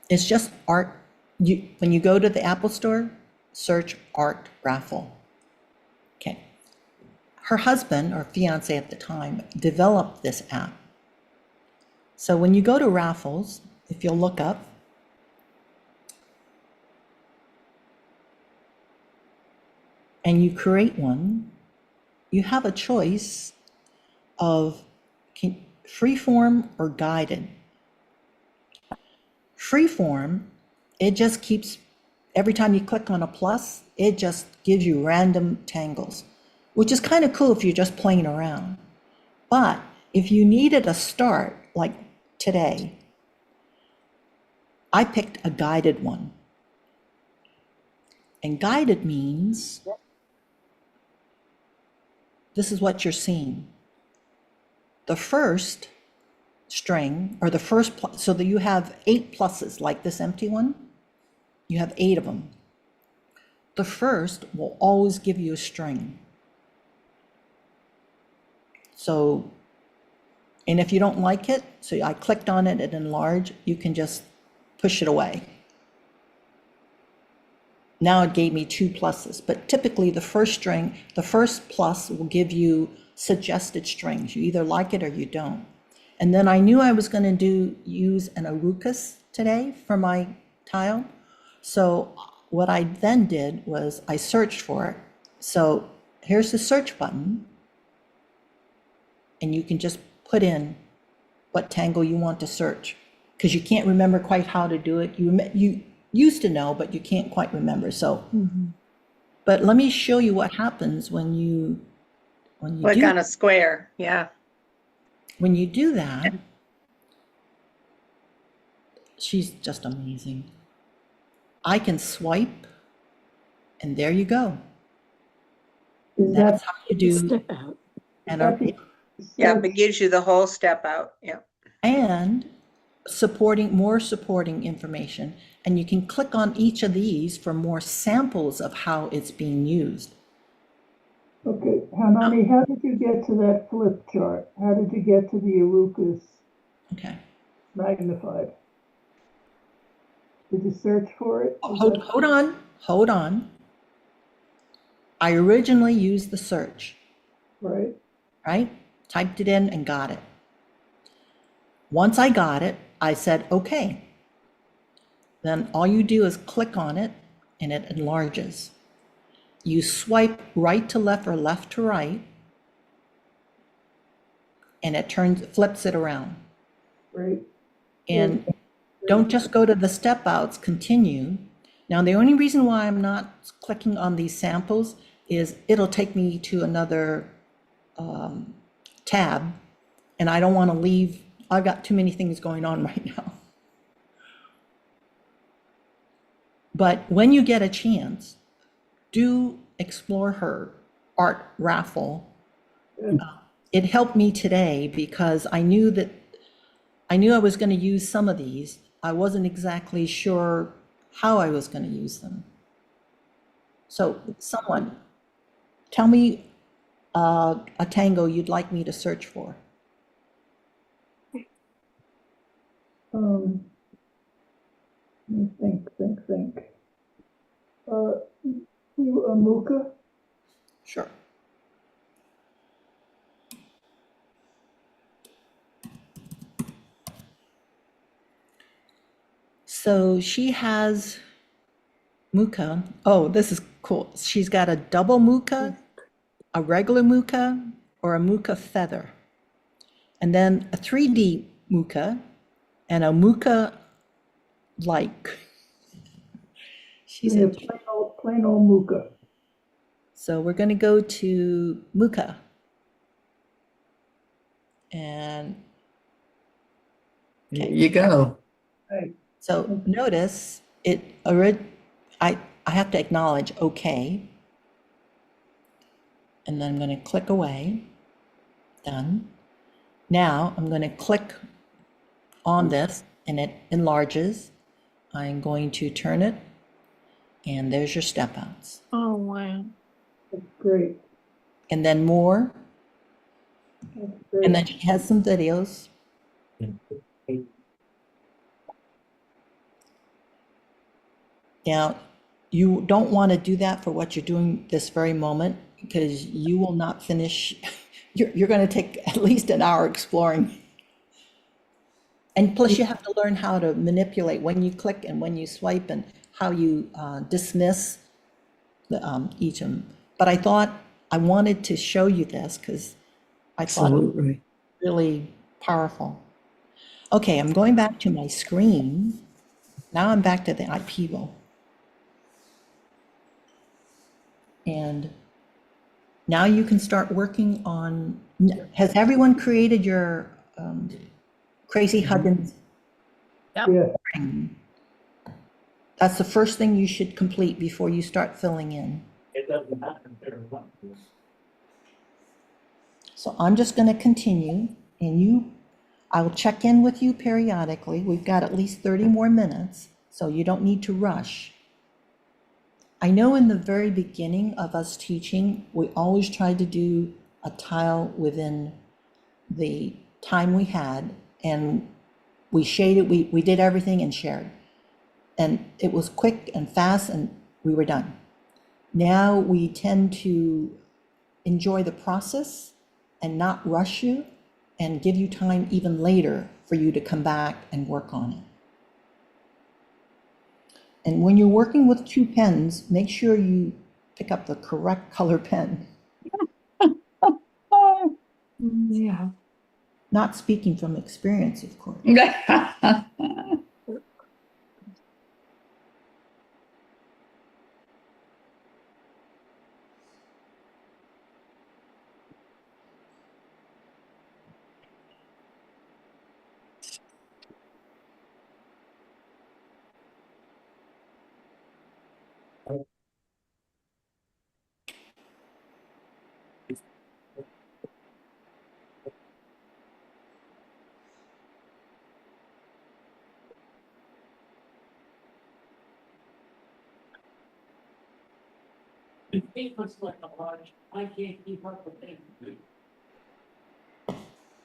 It's just art. When you go to the Apple Store, search art raffle. Okay. Her husband, or fiance at the time, developed this app. So when you go to raffles, if you'll look up, and you create one, you have a choice of freeform or guided. Freeform, it just keeps, every time you click on a plus, it just gives you random tangles, which is kind of cool if you're just playing around. But if you needed a start, like today, I picked a guided one. And guided means this is what you're seeing. The first string, or the first, so that you have 8 pluses, like this empty one, you have 8 of them. The first will always give you a string. So, and if you don't like it, so I clicked on it and enlarge, you can just push it away. Now it gave me 2 pluses, but typically the first plus will give you suggested strings. You either like it or you don't. And then I knew I was going to use an Arucus today for my tile. So what I then did was I searched for it. So here's the search button. And you can just put in what tangle you want to search, because you can't remember quite how to do it. You used to know, but you can't quite remember. So, but let me show you what happens when you Like on a square, yeah. when you do that. She's just amazing. I can swipe, and there you go. Is That's that, how you do. Step out. And that the Yeah, search- it gives you the whole step out, yeah. and more supporting information. And you can click on each of these for more samples of how it's being used. Okay, Hanani, how did you get to that flip chart? How did you get to the Arucus Okay. magnified? Did you search for it? Hold on. I originally used the search, Right? right? Typed it in and got it. Once I got it, I said, okay. Then all you do is click on it and it enlarges. You swipe right to left or left to right, and it flips it around. Right? And don't just go to the step outs, continue. Now, the only reason why I'm not clicking on these samples is it'll take me to another tab, and I don't want to leave. I've got too many things going on right now. But when you get a chance, do explore her art raffle. It helped me today because I knew I was going to use some of these. I wasn't exactly sure how I was going to use them. So someone, tell me a tango you'd like me to search for. Let me think. You, Amuka? Sure. So she has muka. Oh, this is cool. She's got a double muka, a regular muka, or a muka feather. And then a 3D muka and a muka like. She's Yeah, in. plain old Muka. So we're going to go to muka. And There you go. Right. so notice I have to acknowledge okay. And then I'm going to click away. Done. Now I'm going to click on this and it enlarges. I'm going to turn it and there's your step outs. Oh, wow. That's great. And then more. That's great. And then she has some videos. Now, you don't want to do that for what you're doing this very moment because you will not finish. You're going to take at least an hour exploring. And plus you have to learn how to manipulate when you click and when you swipe and how you dismiss each of them. But I thought I wanted to show you this because I thought it was Absolutely. really powerful. Okay, I'm going back to my screen. Now I'm back to the IPEVO. And now you can start working on, has everyone created your Crazy Huggins? Yeah, That's the first thing you should complete before you start filling in. So I'm just going to continue and I'll check in with you periodically. We've got at least 30 more minutes, so you don't need to rush. I know in the very beginning of us teaching, we always tried to do a tile within the time we had, and we shaded, we did everything and shared. And it was quick and fast, and we were done. Now we tend to enjoy the process and not rush you and give you time even later for you to come back and work on it. And when you're working with 2 pens, make sure you pick up the correct color pen. Yeah. Not speaking from experience, of course.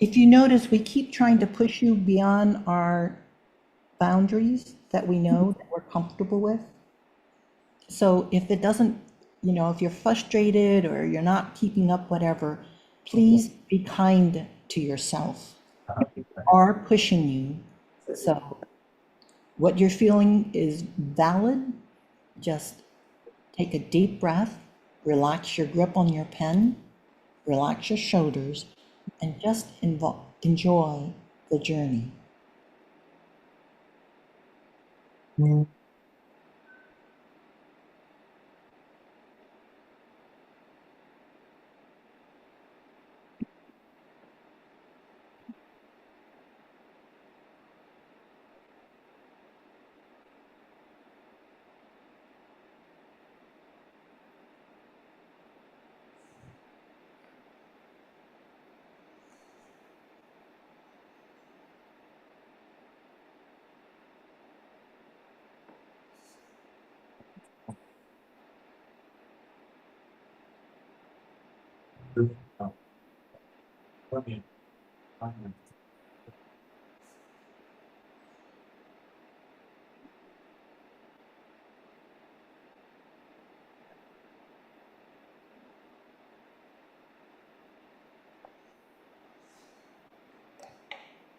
If you notice, we keep trying to push you beyond our boundaries that we know that we're comfortable with. So if it doesn't, if you're frustrated or you're not keeping up, whatever, please be kind to yourself. Are pushing you. So what you're feeling is valid. Just take a deep breath, relax your grip on your pen, relax your shoulders, and just enjoy the journey.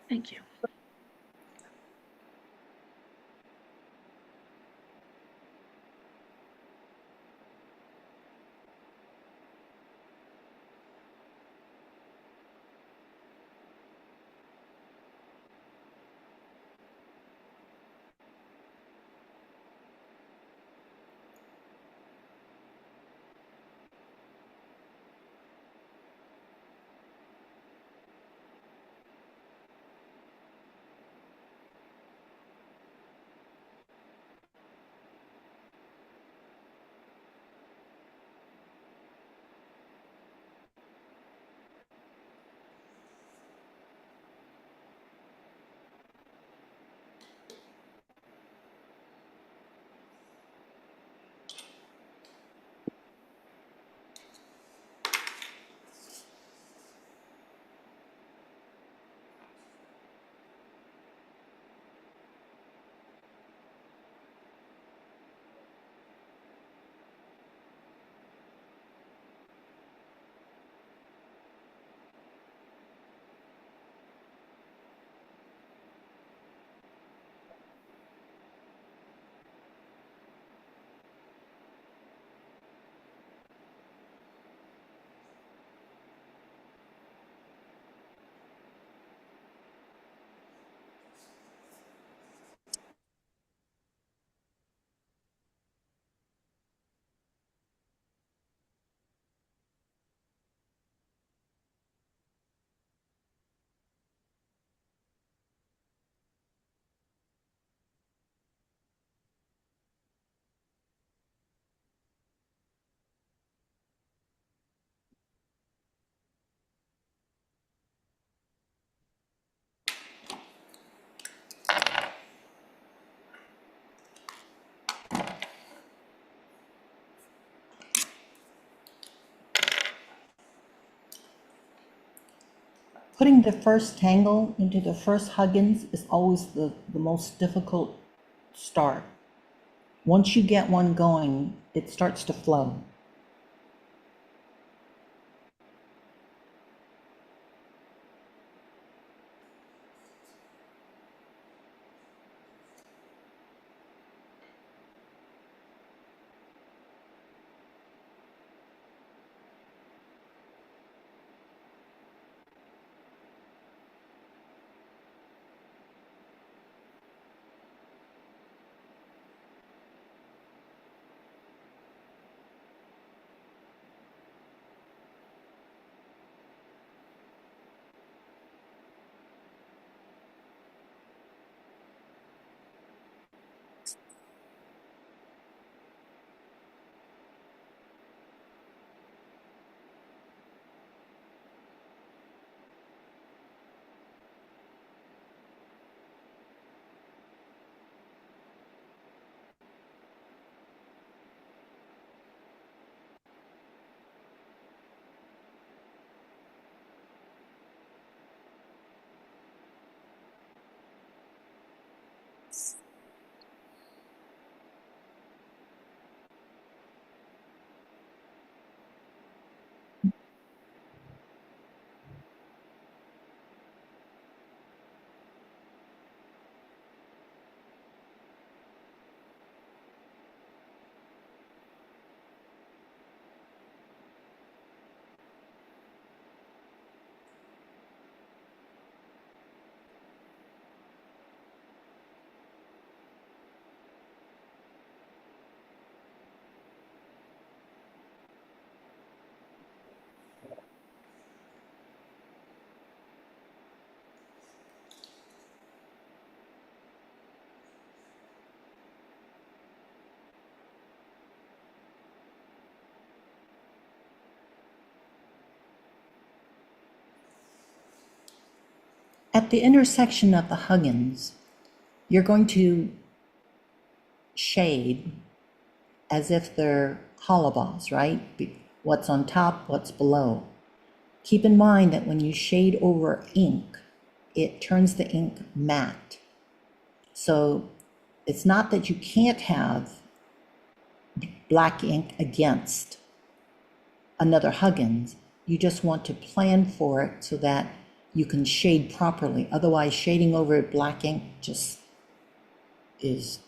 Thank you. Putting the first tangle into the first Huggins is always the most difficult start. Once you get one going, it starts to flow. At the intersection of the Huggins, you're going to shade as if they're hollow balls, right? What's on top, what's below. Keep in mind that when you shade over ink, it turns the ink matte. So it's not that you can't have black ink against another Huggins. You just want to plan for it so that you can shade properly. Otherwise, shading over black ink just is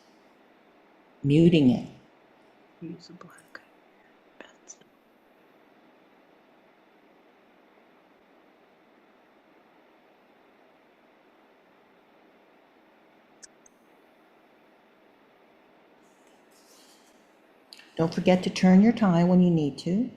muting it. Use a black pencil. Don't forget to turn your tie when you need to.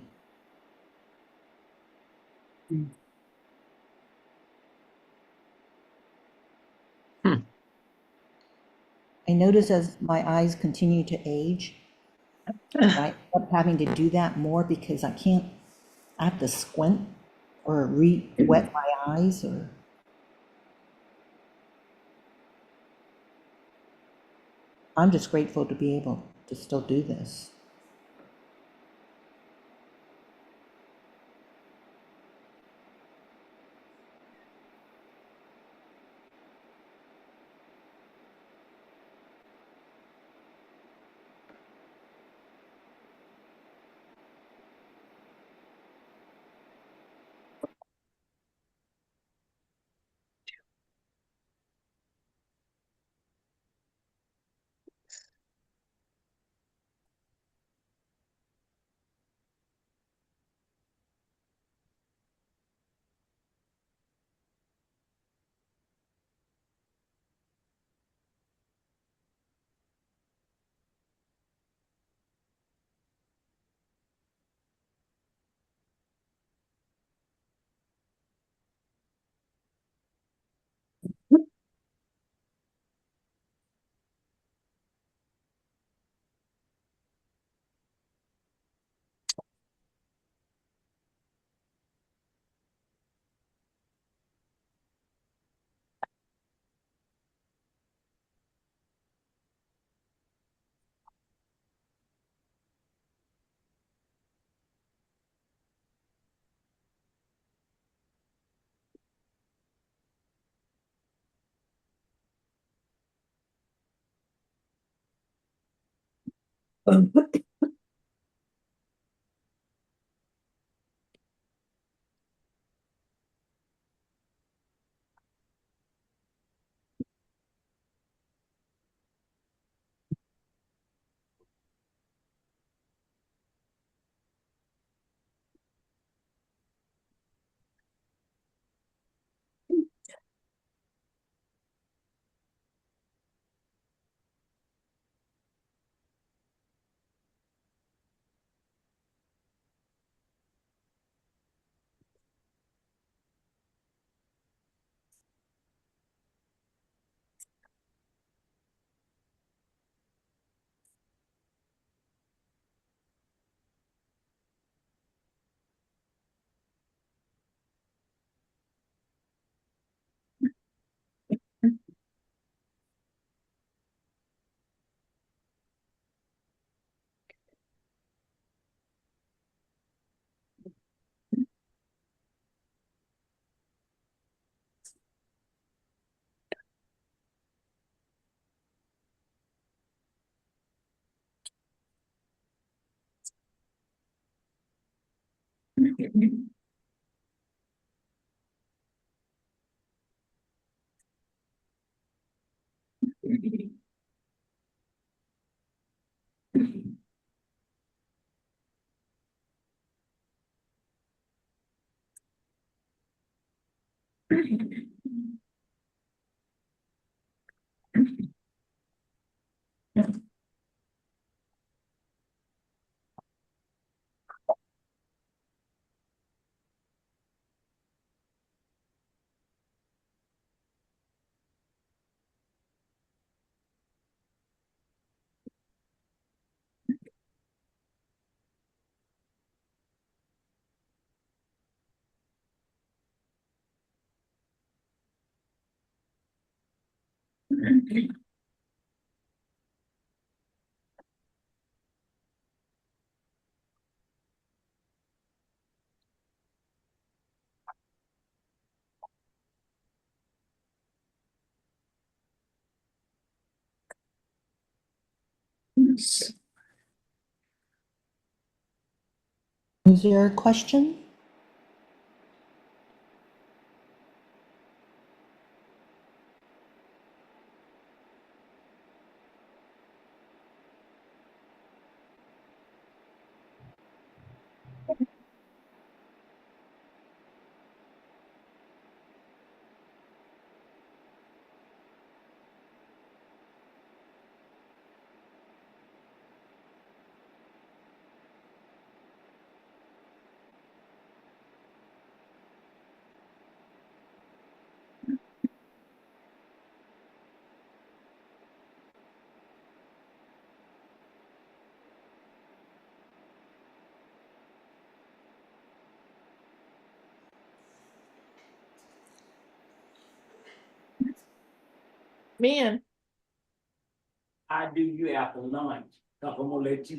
I notice as my eyes continue to age, I end up having to do that more because I have to squint or wet my eyes or. I'm just grateful to be able to still do this. Is there a question? Man, I do you apple nine. I'm gonna let you.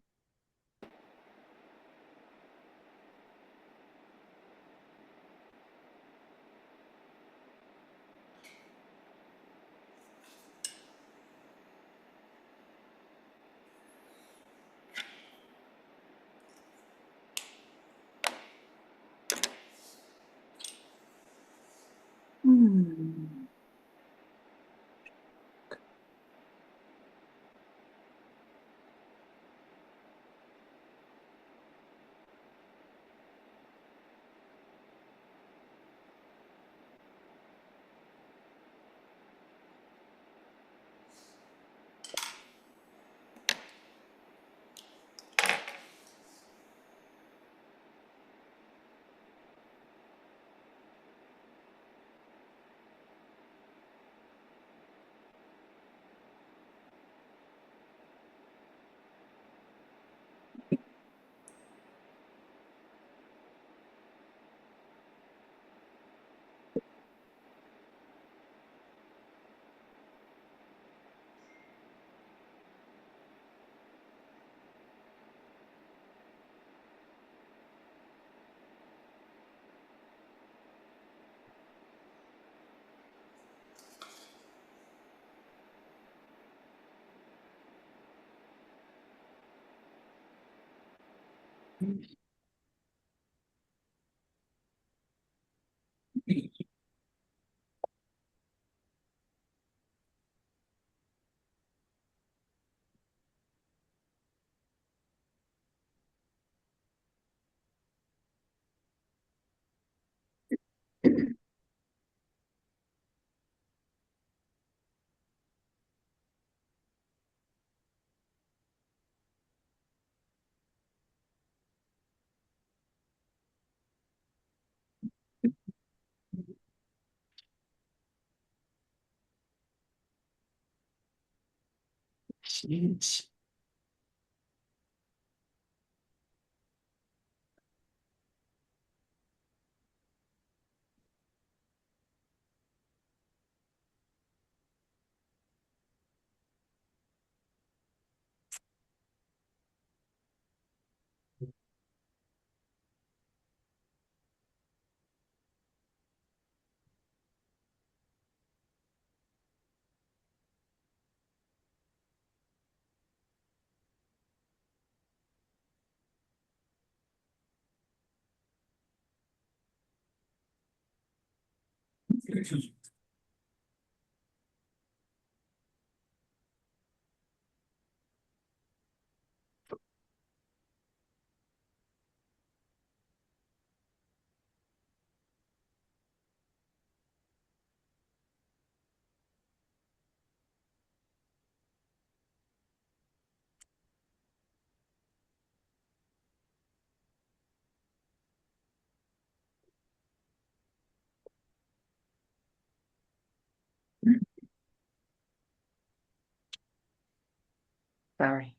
Sorry.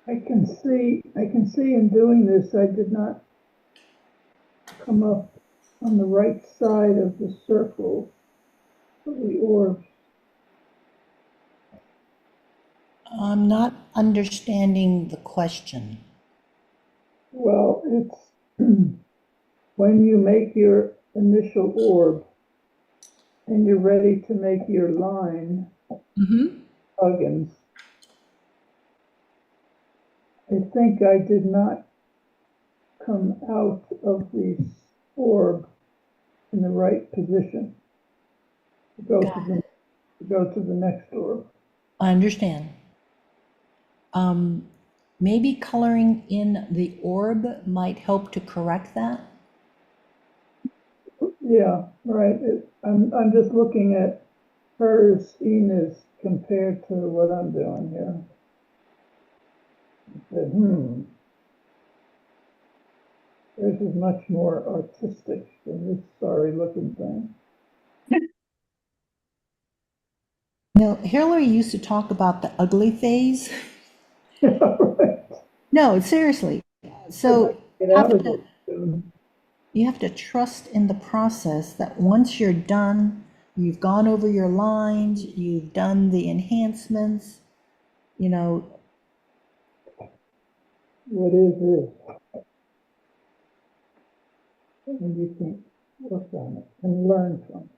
I can see in doing this, I did not come up on the right side of the circle for the orb. I'm not understanding the question. Well, it's when you make your initial orb and you're ready to make your line, Mm-hmm. Huggins, I think I did not come out of the orb in the right position to go to the next orb. I understand. Maybe coloring in the orb might help to correct that. Yeah, right. I'm just looking at hers, Ina's, compared to what I'm doing here. I said, this is much more artistic than this sorry looking thing. You know, Hillary used to talk about the ugly phase. Right. No, seriously. So Get out of it soon. you have to trust in the process that once you're done, you've gone over your lines, you've done the enhancements, you know, What is, and you can work on it and learn from it.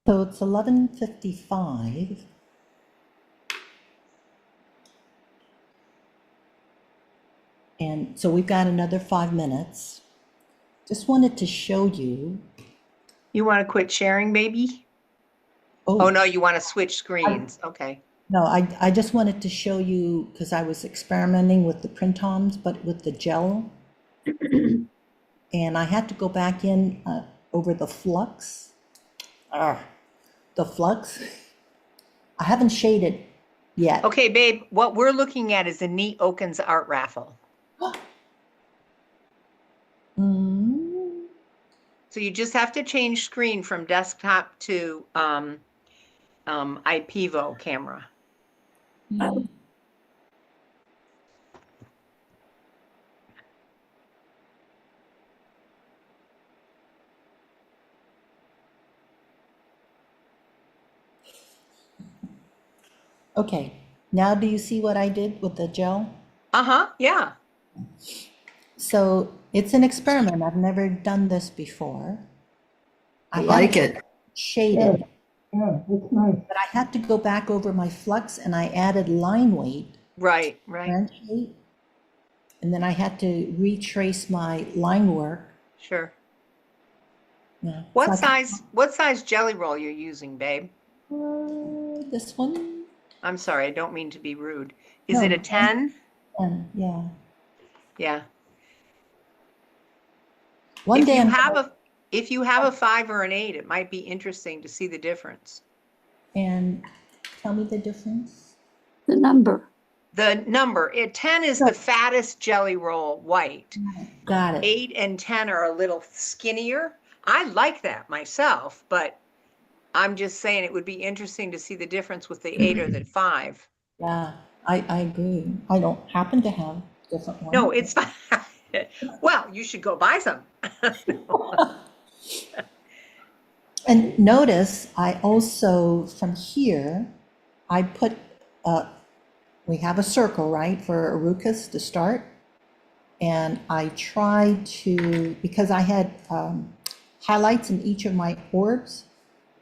So it's 11:55. And so we've got another 5 minutes. Just wanted to show you. You want to quit sharing, baby? Oh, no, you want to switch screens. Okay. No, I just wanted to show you, because I was experimenting with the print-ons, but with the gel. And I had to go back in over the flux. The flux. I haven't shaded yet. Okay, babe, what we're looking at is the Neat Okens art raffle. Mm, So you just have to change screen from desktop to IPEVO camera. yeah. Okay, now do you see what I did with the gel? Uh-huh, yeah. So it's an experiment. I've never done this before. I like haven't it. shaded, Yeah, that's nice. but I had to go back over my flux and I added line weight, Right. differentiate, and then I had to retrace my line work. Sure. Yeah. What So I- size jelly roll you're using, babe? this one? I'm sorry, I don't mean to be rude. Is No, it a 10? And yeah. Yeah. One If day you I'm have a 5 or an 8, it might be interesting to see the difference. and tell me the difference. The number. The number, 10 is the fattest jelly roll, white. Got it. 8 and 10 are a little skinnier. I like that myself, but I'm just saying it would be interesting to see the difference with the 8 or the 5. Yeah, I agree. I don't happen to have different ones. No, it's fine. Well, you should go buy some. And notice I also, from here, I put, we have a circle, right, for Arucas to start. And I tried to, because I had highlights in each of my orbs,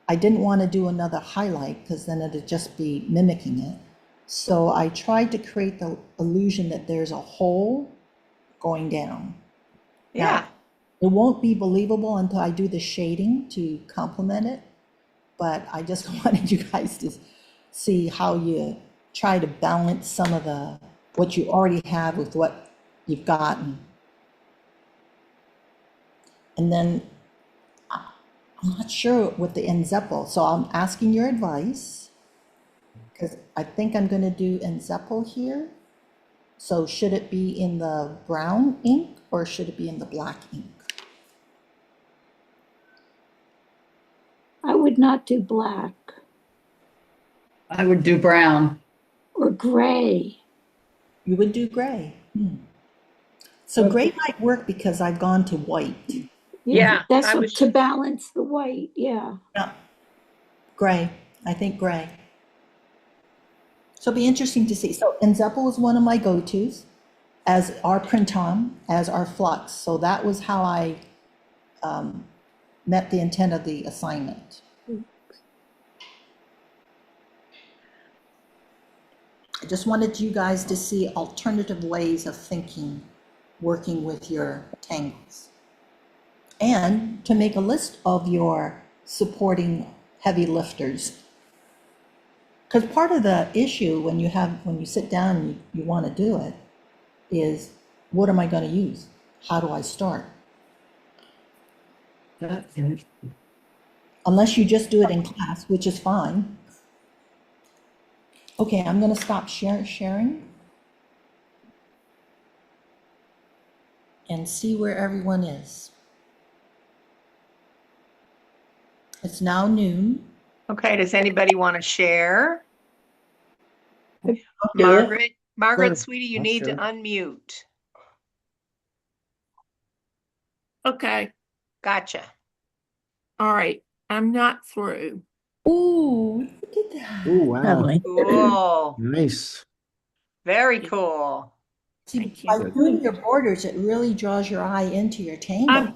I didn't want to do another highlight because then it'd just be mimicking it. So I tried to create the illusion that there's a hole going down. Yeah. It won't be believable until I do the shading to complement it, but I just wanted you guys to see how you try to balance some of what you already have with what you've gotten. And then I'm not sure with the Enzeppel, so I'm asking your advice, because I think I'm going to do Enzeppel here. So should it be in the brown ink or should it be in the black ink? I would not do black I would do brown. or gray. You would do gray. So gray might work because I've gone to white. Yeah, That's I was- to balance the white, yeah. Yeah. Gray, I think gray. So it'll be interesting to see. So Enzeppel is one of my go-tos, as our Printemps, as our Flux. So that was how I met the intent of the assignment. I just wanted you guys to see alternative ways of thinking, working with your tangles. And to make a list of your supporting heavy lifters. Because part of the issue when you sit down and you want to do it is, what am I going to use? How do I start? Unless you just do it in class, which is fine. Okay, I'm going to stop sharing and see where everyone is. It's now noon. Okay, does anybody want to share? Do it. Margaret, Sure. sweetie, you I'll need to share. unmute. Okay, Gotcha. all right, I'm not through. Ooh, look at that. Oh, wow. Lovely. Cool. Nice. Very cool. See, Thank you. by doing your borders, it really draws your eye into your tangle.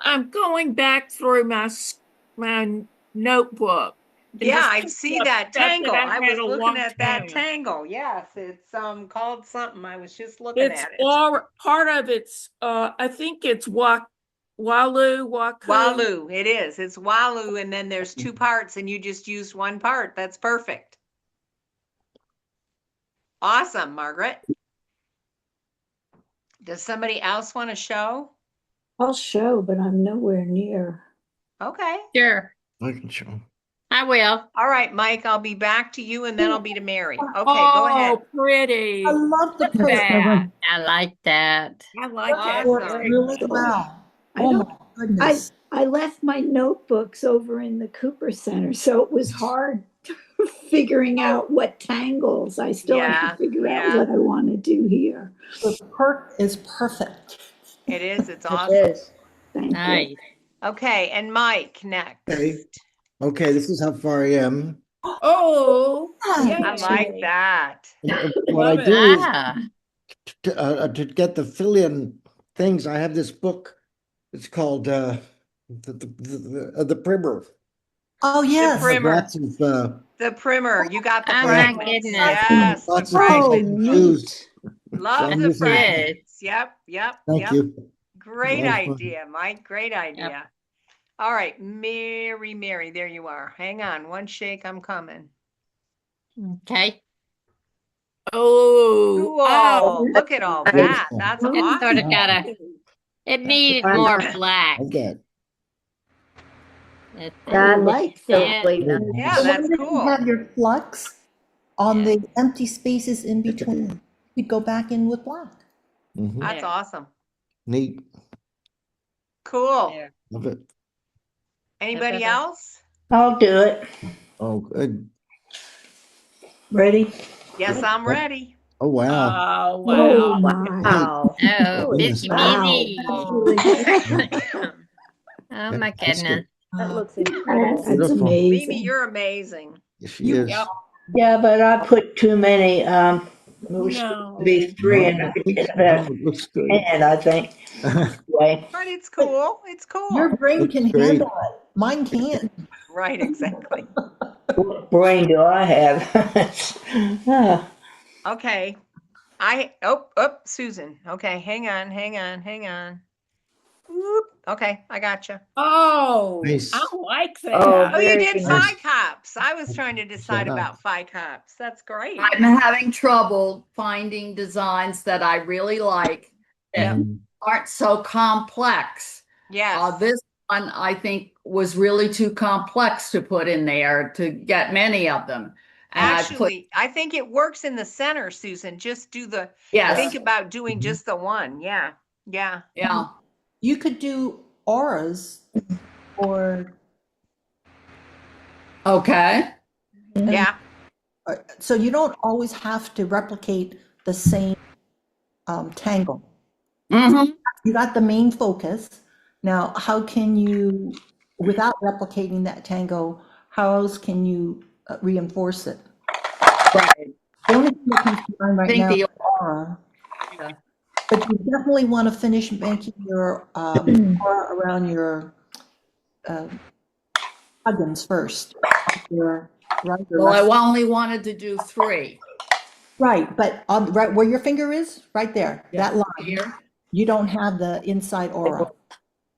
I'm going back through my notebook. and Yeah, just I picked see up that stuff tangle. I I had was a looking long at that time. tangle. Yes, it's called something. I was just looking It's at it. all part of it's I think it's Walu, Waku. Walu, it is. It's Walu, and then there's two parts, and you just used one part. That's perfect. Awesome, Margaret. Does somebody else want to show? I'll show, but I'm nowhere near. Okay. Sure, I can show. I will. All right, Mike, I'll be back to you, and then I'll be to Mary. Okay, go ahead. Oh, pretty. I love the Look at that. I like that. I like that. Awesome. very really much. well. I Oh don't- my goodness. I left my notebooks over in the Cooper Center, so it was hard figuring out what tangles. I still have Yeah, to figure yeah. out what I want to do here. The perk is perfect. It is. It's It awesome. is. Thank you. Nice. Okay, and Mike next. Okay, this is how far I am. Oh, Yeah. I like that. And what I Love it. do is Ah, to get the fill-in things, I have this book. It's called the Primer. Oh, yes. primer. Lots of The primer. You got the Oh, my fragments. goodness. Yes, the lots of Oh, fragments. clues. Love I'm the using it. fragments. Yep, yep, Thank yep. you. Great Lot of fun. idea, Mike. Great idea. All right, Mary, there you are. Hang on, one shake, I'm coming. okay. oh, Cool. oh. Look at all That's that. cool. That's It's It awesome. sort of got a, it needed more black. Okay. I like Yeah. that. Yeah, So that's why didn't you cool. have your flux on the empty spaces in between? You'd go back in with black. Mhm. That's awesome. Neat. Cool. There. Love it. Anybody else? I'll do it. Oh, good. Ready? Yes, I'm ready. Oh, wow. Oh, Oh, wow. my. Wow. Oh, Goodness. busy, Wow. busy. Oh. Oh, my That's goodness. That looks incredible. That's Beautiful. Mimi, amazing. you're amazing. Yes, she You- is. Yep. Yeah, but I put too many, it was No. to be three in No, the it looks good. hand, I think. Anyway, But it's cool. It's cool. Your brain That's can great. handle it. Mine can't. Right, exactly. what brain do I have? Ah, Okay. Susan. Okay, hang on. Whoop. Okay, I gotcha. Oh, Nice. I like that. Oh, Oh, you very did nice. Phi Cups. I was trying to decide Shut up. about Phi Cups. That's great. I'm having trouble finding designs that I really like that aren't so complex. Yes. This one I think was really too complex to put in there to get many of them. And Actually, I think it works in the center, Susan. Just do the, yes, think about doing just the one. Yeah. Yeah. yeah. You could do auras or, Okay. Yeah. so you don't always have to replicate the same tangle. Mm-hmm. You got the main focus. Now, how can you, without replicating that tango, how else can you reinforce it? Right. The only thing that comes to mind I right think now the is aura. Yeah. But you definitely want to finish making your aura around your huggins first. Your, right, your well, I left- only wanted to do 3 right, but on right where your finger is, right there, that line, here. you don't have the inside aura.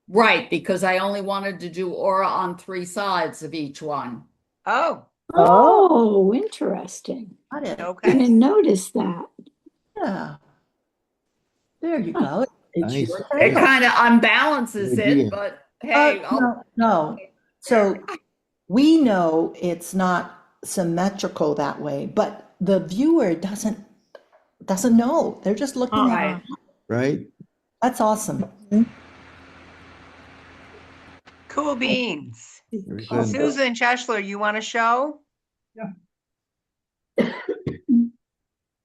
Right, because I only wanted to do aura on 3 sides of each one. Oh, Oh, interesting. Got it. I okay. didn't notice that. Yeah. There you go. It's Nice. your It tango. kind of unbalances Good idea. it, but hey, No. So we know it's not symmetrical that way, but the viewer doesn't know. They're just looking at Right. it. Right? That's awesome. Cool beans. Very good. Susan Cheschler, you want to show?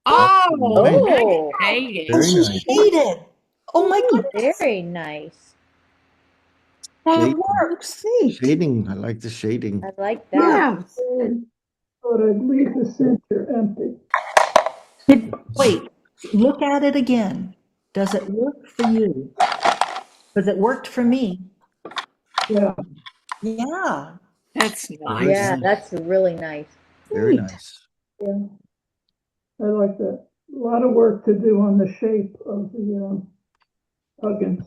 Oh, Oh, hated. Very nice. Shaded. Oh my goodness, very nice. that Shade. works. Shading. I like the shading. I like that. Yeah. But I'd leave the center empty. Wait, look at it again. Does it work for you? Because it worked for me. Yeah, Yeah. That's nice. Yeah, that's really nice. Very Neat. nice. yeah. I like that. A lot of work to do on the shape of the Huggins.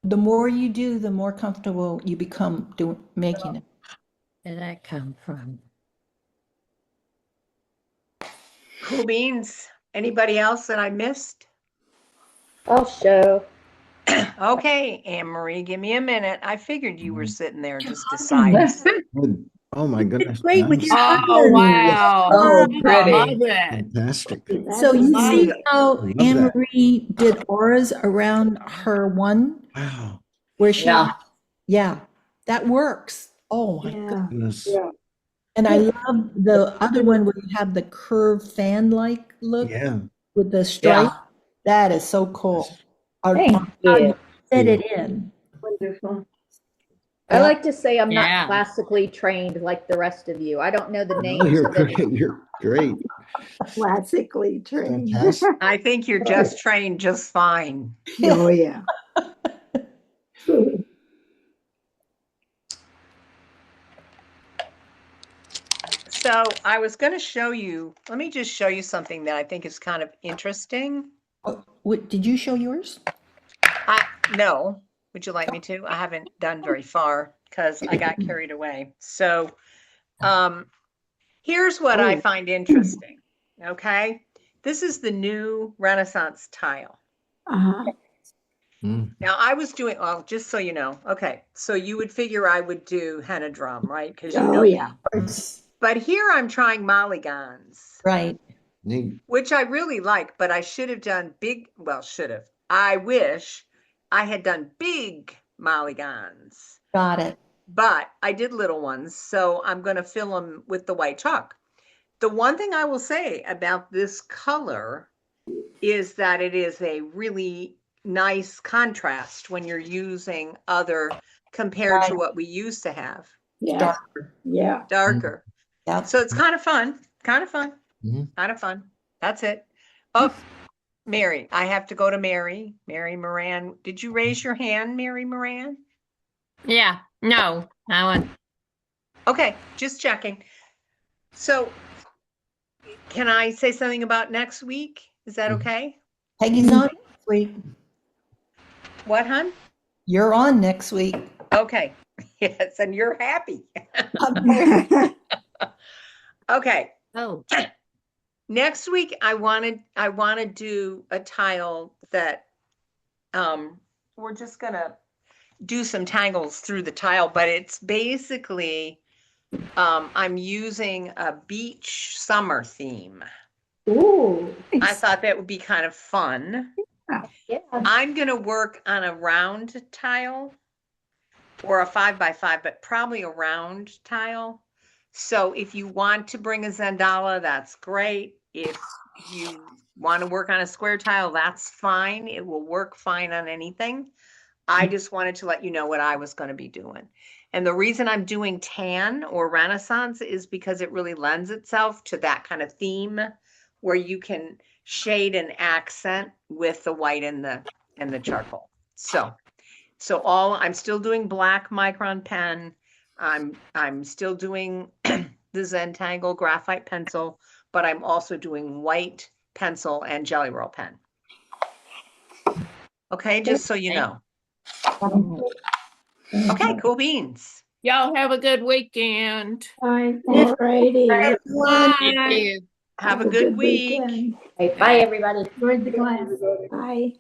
The more you do, the more comfortable you become making it. Where did that come from? Cool beans. Anybody else that I missed? I'll show. Okay, Anne Marie, give me a minute. I figured you were sitting there just Huggins. deciding. Good. Oh my goodness. Great with nice. your Oh, wow. Oh, I pretty. love it. Fantastic. So you Love see it. how love Anne that. Marie did auras around her one Wow. where she, Yeah. yeah, that works. Oh my Yeah. goodness. Goodness. Yeah, And I love the other one where you have the curved fan-like look Yeah. with the stripe. Yeah. That is so cool. Or Thank how you. you fit Cool. it in. Wonderful. I Yeah. like to say I'm Yeah. not classically trained like the rest of you. I don't know the No, names you're of any. great. You're great. Classically trained. Fantastic. I think you're just trained just fine. Oh, yeah. So I was going to show you, let me just show you something that I think is kind of interesting. Oh, did you show yours? No, would you like me to? I haven't done very far because I got carried away. So here's what I find interesting. Okay. This is the new Renaissance tile. Uh-huh. Mm. Now I was doing, well, just so you know, okay. So you would figure I would do henna drum, right? Because you know Oh, yeah. But here I'm trying Mollygons, Right. Neat. which I really like, but I should have done big, well, should have. I wish I had done big Mollygons, Got it. but I did little ones. So I'm going to fill them with the white chalk. The one thing I will say about this color is that it is a really nice contrast when you're using other compared to Right. what we used to have, Yeah. Darker. Yeah. darker. Yeah. So it's kind of fun, kind of fun, Mhm. kind of fun. That's it. Oh, Mary, I have to go to Mary. Mary Moran. Did you raise your hand, Mary Moran? Yeah, no, I want. Okay, just checking. So can I say something about next week? Is that okay? Peggy's on next week. What, hon? You're on next week. Okay. Yes, and you're happy. Okay. Oh, Next week I want to do a tile that we're just gonna do some tangles through the tile, but it's basically I'm using a beach summer theme. Ooh. I thought that would be kind of fun. Yeah. I'm gonna work on a round tile or a 5x5, but probably a round tile. So if you want to bring a Zendala, that's great. If you want to work on a square tile, that's fine. It will work fine on anything. I just wanted to let you know what I was going to be doing. And the reason I'm doing tan or Renaissance is because it really lends itself to that kind of theme where you can shade and accent with the white and the charcoal. So I'm still doing black micron pen. I'm still doing the Zentangle graphite pencil, but I'm also doing white pencil and Jelly Roll pen. Okay, just so you know. Okay, cool beans. Y'all have a good weekend. All righty. Bye. Have a good week. weekend. Okay, bye, everybody. Enjoyed the class. Bye.